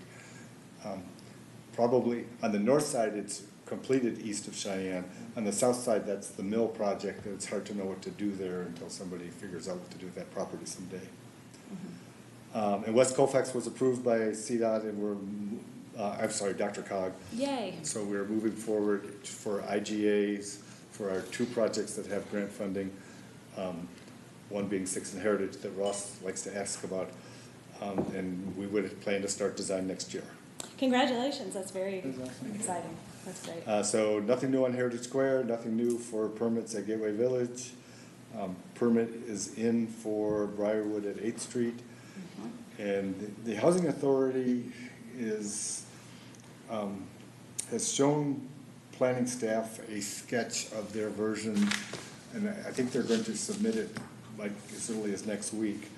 [SPEAKER 5] Probably on the north side, it's completed east of Cheyenne. On the south side, that's the mill project. It's hard to know what to do there until somebody figures out what to do with that property someday. And West Colfax was approved by CDOT, and Dr. Cog.
[SPEAKER 1] Yay.
[SPEAKER 5] So we're moving forward for IGAs for our two projects that have grant funding. One being Sixth and Heritage that Ross likes to ask about, and we would plan to start design next year.
[SPEAKER 1] Congratulations, that's very
[SPEAKER 6] That's awesome.
[SPEAKER 1] exciting. That's great.
[SPEAKER 5] So nothing new on Heritage Square, nothing new for permits at Gateway Village. Permit is in for Briarwood at 8th Street. And the Housing Authority has shown planning staff a sketch of their version, and I think they're going to submit it like as early as next week.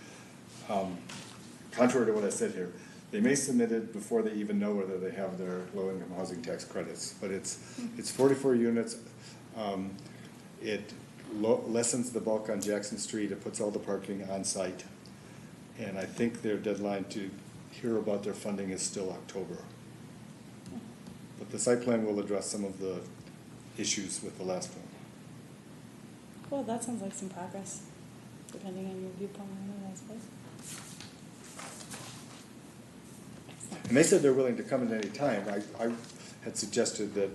[SPEAKER 5] Contrary to what I said here, they may submit it before they even know whether they have their low-income housing tax credits, but it's 44 units. It lessens the bulk on Jackson Street. It puts all the parking on site. And I think their deadline to hear about their funding is still October. But the site plan will address some of the issues with the last one.
[SPEAKER 1] Cool, that sounds like some progress, depending on your viewpoint on it, I suppose. Excellent.
[SPEAKER 5] And they said they're willing to come at any time. I had suggested that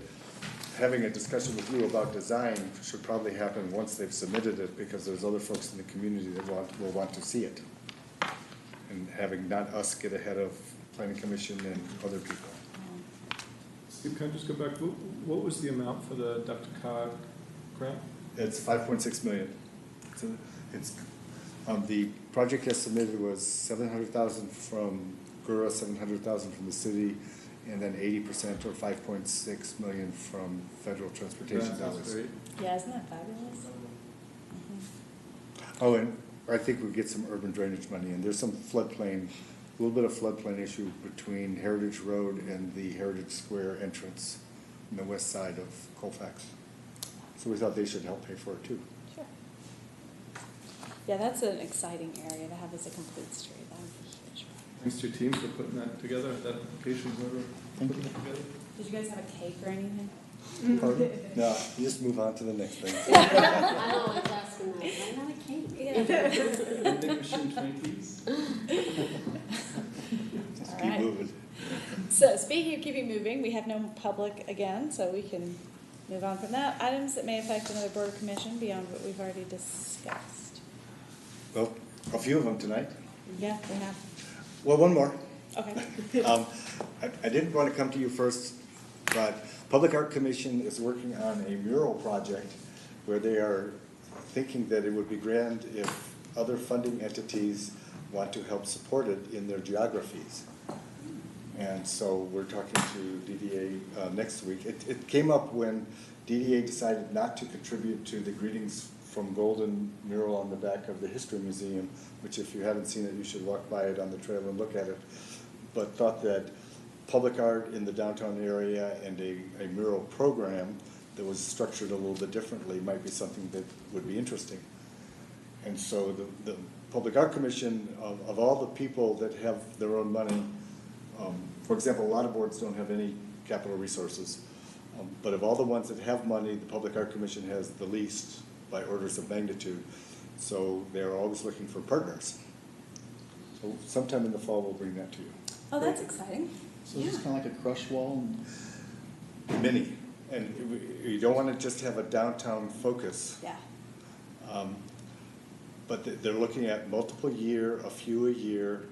[SPEAKER 5] having a discussion with you about design should probably happen once they've submitted it, because there's other folks in the community that will want to see it. And having not us get ahead of planning commission and other people.
[SPEAKER 7] Steve, can I just go back? What was the amount for the Dr. Cog grant?
[SPEAKER 5] It's 5.6 million. So it's, the project as submitted was 700,000 from Gura, 700,000 from the city, and then 80% or 5.6 million from federal transportation
[SPEAKER 7] That's
[SPEAKER 5] dollars.
[SPEAKER 7] great.
[SPEAKER 1] Yeah, isn't that fabulous?
[SPEAKER 5] Oh, and I think we get some urban drainage money, and there's some floodplain, a little bit of floodplain issue between Heritage Road and the Heritage Square entrance on the west side of Colfax. So we thought they should help pay for it too.
[SPEAKER 1] Sure. Yeah, that's an exciting area to have as a complete street. That would be huge.
[SPEAKER 7] Thanks to your team for putting that together, that application, whoever
[SPEAKER 6] Thank
[SPEAKER 7] put
[SPEAKER 6] you.
[SPEAKER 7] it together.
[SPEAKER 1] Did you guys have a cake or anything?
[SPEAKER 5] Pardon? No, you just move on to the next thing.
[SPEAKER 2] I'm always asking that, why not a cake?
[SPEAKER 7] Vending machine Twinkies.
[SPEAKER 5] Just
[SPEAKER 1] All
[SPEAKER 5] keep
[SPEAKER 1] right.
[SPEAKER 5] moving.
[SPEAKER 1] So speaking of keeping moving, we have no public again, so we can move on from that. Items that may affect another board or commission beyond what we've already discussed.
[SPEAKER 5] Well, a few of them tonight.
[SPEAKER 1] Yeah, we have.
[SPEAKER 5] Well, one more.
[SPEAKER 1] Okay.
[SPEAKER 5] I didn't want to come to you first, but Public Art Commission is working on a mural project where they are thinking that it would be grand if other funding entities want to help support it in their geographies. And so we're talking to DDA next week. It came up when DDA decided not to contribute to the Greetings from Golden mural on the back of the History Museum, which if you haven't seen it, you should walk by it on the trail and look at it. But thought that public art in the downtown area and a mural program that was structured a little bit differently might be something that would be interesting. And so the Public Art Commission, of all the people that have their own money, for example, a lot of boards don't have any capital resources, but of all the ones that have money, the Public Art Commission has the least by orders of magnitude. So they're always looking for partners. So sometime in the fall, we'll bring that to you.
[SPEAKER 1] Oh, that's exciting.
[SPEAKER 6] So it's kind of like a crush wall and
[SPEAKER 5] Mini, and you don't want to just have a downtown focus.
[SPEAKER 1] Yeah.
[SPEAKER 5] But they're looking at multiple year, a few a year,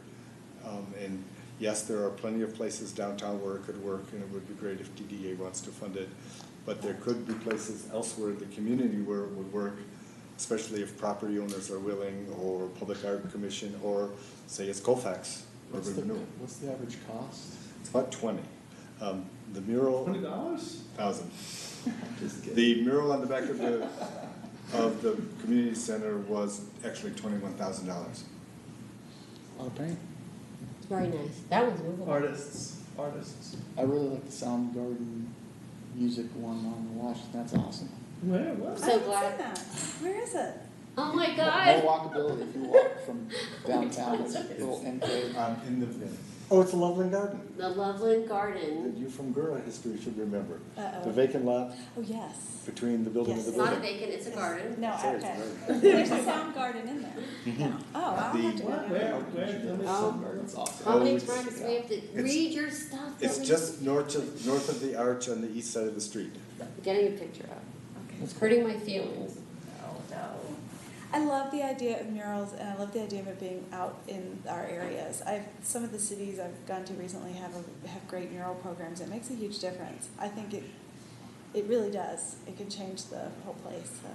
[SPEAKER 5] and yes, there are plenty of places downtown where it could work, and it would be great if DDA wants to fund it. But there could be places elsewhere in the community where it would work, especially if property owners are willing, or Public Art Commission, or say it's Colfax,
[SPEAKER 6] what's
[SPEAKER 5] urban renewal.
[SPEAKER 6] what's the average cost?
[SPEAKER 5] It's about 20. The mural,
[SPEAKER 7] $20?
[SPEAKER 5] 1,000.
[SPEAKER 6] Just kidding.
[SPEAKER 5] The mural on the back of the community center was actually $21,000.
[SPEAKER 6] A lot of paint.
[SPEAKER 2] It's very nice. That one's movable.
[SPEAKER 7] Artists.
[SPEAKER 6] I really like the Soundgarden music one on the wash. That's awesome.
[SPEAKER 7] Where, what?
[SPEAKER 2] So
[SPEAKER 1] I haven't
[SPEAKER 2] glad.
[SPEAKER 1] seen that. Where is it?
[SPEAKER 2] Oh my
[SPEAKER 6] More
[SPEAKER 2] God.
[SPEAKER 6] walkability if you walk from downtown. It's a little enclave.
[SPEAKER 5] Oh, it's a Loveland Garden
[SPEAKER 2] The Loveland
[SPEAKER 5] that
[SPEAKER 2] Garden.
[SPEAKER 5] you from Gura history should remember.
[SPEAKER 1] Uh-oh.
[SPEAKER 5] The vacant lot
[SPEAKER 1] Oh, yes.
[SPEAKER 5] between the building and the
[SPEAKER 1] Yes.
[SPEAKER 2] It's not a
[SPEAKER 5] building.
[SPEAKER 2] vacant, it's a garden.
[SPEAKER 1] No,
[SPEAKER 5] Sorry, it's
[SPEAKER 1] okay.
[SPEAKER 5] very-
[SPEAKER 1] There's a sound garden in there.
[SPEAKER 5] Mhm.
[SPEAKER 1] No. Oh, I'll have to go
[SPEAKER 7] What?
[SPEAKER 1] there.
[SPEAKER 7] Where?
[SPEAKER 2] Oh.
[SPEAKER 6] Soundgarden's awesome.
[SPEAKER 2] How
[SPEAKER 5] Oh,
[SPEAKER 2] many
[SPEAKER 5] it's-
[SPEAKER 2] times do we have to read your stuff?
[SPEAKER 5] It's
[SPEAKER 2] that we-
[SPEAKER 5] just north of the arch on the east side of the street.
[SPEAKER 2] I'm getting a picture of. It's hurting my feelings.
[SPEAKER 1] No. I love the idea of murals, and I love the idea of it being out in our areas. Some of the cities I've gone to recently have great mural programs. It makes a huge difference. I think it really does. It can change the whole place. So.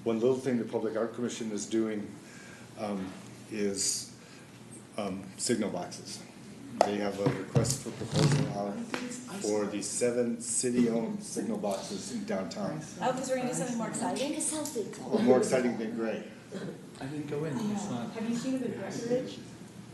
[SPEAKER 5] One little thing the Public Art Commission is doing is signal boxes. They have a request for proposal out for the 7 city-owned signal boxes in downtown.
[SPEAKER 1] Oh, because we're gonna do something more exciting.
[SPEAKER 2] Take a selfie.
[SPEAKER 5] Well, more exciting than gray.
[SPEAKER 7] I didn't go in, it's not.
[SPEAKER 4] Have you seen the Breckenridge?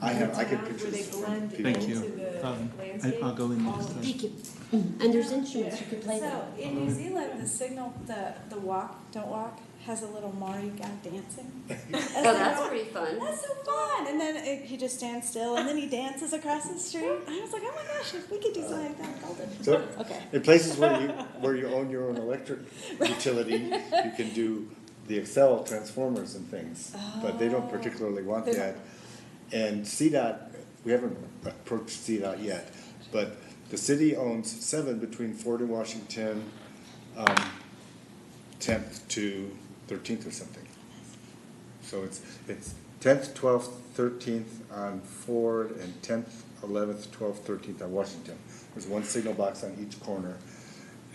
[SPEAKER 5] I could
[SPEAKER 4] Where
[SPEAKER 5] pictures
[SPEAKER 4] they
[SPEAKER 5] from
[SPEAKER 4] blend
[SPEAKER 5] people.
[SPEAKER 7] Thank you.
[SPEAKER 4] into the landscape?
[SPEAKER 7] I'll go in
[SPEAKER 4] All
[SPEAKER 7] next
[SPEAKER 4] of
[SPEAKER 7] time.
[SPEAKER 2] Thank you. And there's instruments, you could play them.
[SPEAKER 1] So in New Zealand, the signal, the walk, don't walk, has a little Maori guy dancing.
[SPEAKER 2] Oh, that's pretty fun.
[SPEAKER 1] That's so fun. And then he just stands still, and then he dances across the street. I was like, oh my gosh, if we could do something like that, golden.
[SPEAKER 5] So,
[SPEAKER 1] Okay.
[SPEAKER 5] in places where you own your own electric utility, you can do the Excel transformers and things, but they don't
[SPEAKER 1] Oh.
[SPEAKER 5] particularly want
[SPEAKER 1] They
[SPEAKER 5] that. And CDOT, we haven't approached CDOT yet, but the city owns 7 between Ford and Washington, 10th to 13th or something. So it's 10th, 12th, 13th on Ford, and 10th, 11th, 12th, 13th on Washington. There's one signal box on each corner,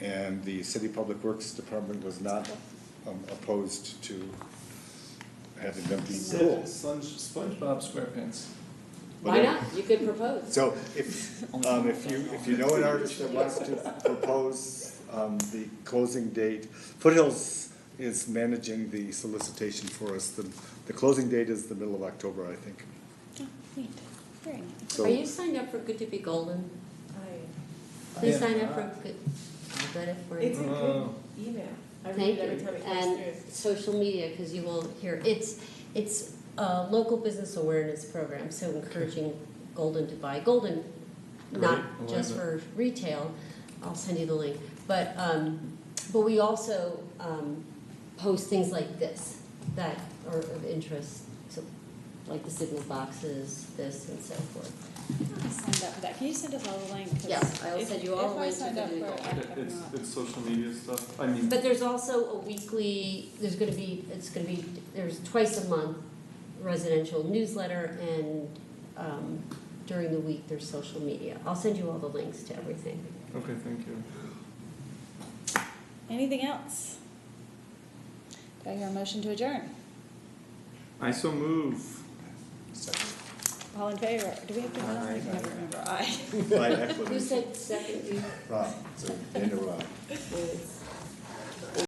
[SPEAKER 5] and the city public works department was not opposed to having them be cool.
[SPEAKER 7] SpongeBob SquarePants.
[SPEAKER 2] Why not? You could propose.
[SPEAKER 5] So if you know an artist that wants to propose the closing date, Foothills is managing the solicitation for us. The closing date is the middle of October, I think.
[SPEAKER 1] Oh, neat. Very nice.
[SPEAKER 5] So
[SPEAKER 2] Are you signed up for Good to be Golden?
[SPEAKER 4] I,
[SPEAKER 2] Please
[SPEAKER 7] Yeah.
[SPEAKER 2] sign up for Good. I'll get it for
[SPEAKER 4] it's a
[SPEAKER 2] you.
[SPEAKER 4] good email. I read
[SPEAKER 2] Thank
[SPEAKER 4] it every
[SPEAKER 2] you.
[SPEAKER 4] time it comes
[SPEAKER 2] And
[SPEAKER 4] through.
[SPEAKER 2] social media, because you will hear, it's a local business awareness program, so encouraging Golden to buy. Golden, not
[SPEAKER 7] Great. I
[SPEAKER 2] just
[SPEAKER 7] love
[SPEAKER 2] for retail, I'll send you the link, but we also post things like this that are of interest, so like the signal boxes, this and so forth.
[SPEAKER 1] I signed up for that. Can you send us all the link? 'Cause
[SPEAKER 2] Yes, I will
[SPEAKER 1] if-
[SPEAKER 2] send you all the links
[SPEAKER 1] If I signed
[SPEAKER 2] to
[SPEAKER 1] up
[SPEAKER 2] the
[SPEAKER 1] for it, I have
[SPEAKER 7] It's,
[SPEAKER 1] not.
[SPEAKER 7] it's social media stuff, I mean,
[SPEAKER 2] But there's also a weekly, there's twice a month residential newsletter, and during the week, there's social media. I'll send you all the links to everything.
[SPEAKER 7] okay, thank you.
[SPEAKER 1] Anything else? Do I hear a motion to adjourn?
[SPEAKER 7] I so move.
[SPEAKER 1] All in favor? Do we have to vote on it? I can never remember. Aye.
[SPEAKER 5] by
[SPEAKER 2] Who
[SPEAKER 5] acclamation.
[SPEAKER 2] said second? You?
[SPEAKER 5] Rob, so, Daniel Rob.
[SPEAKER 2] Yes.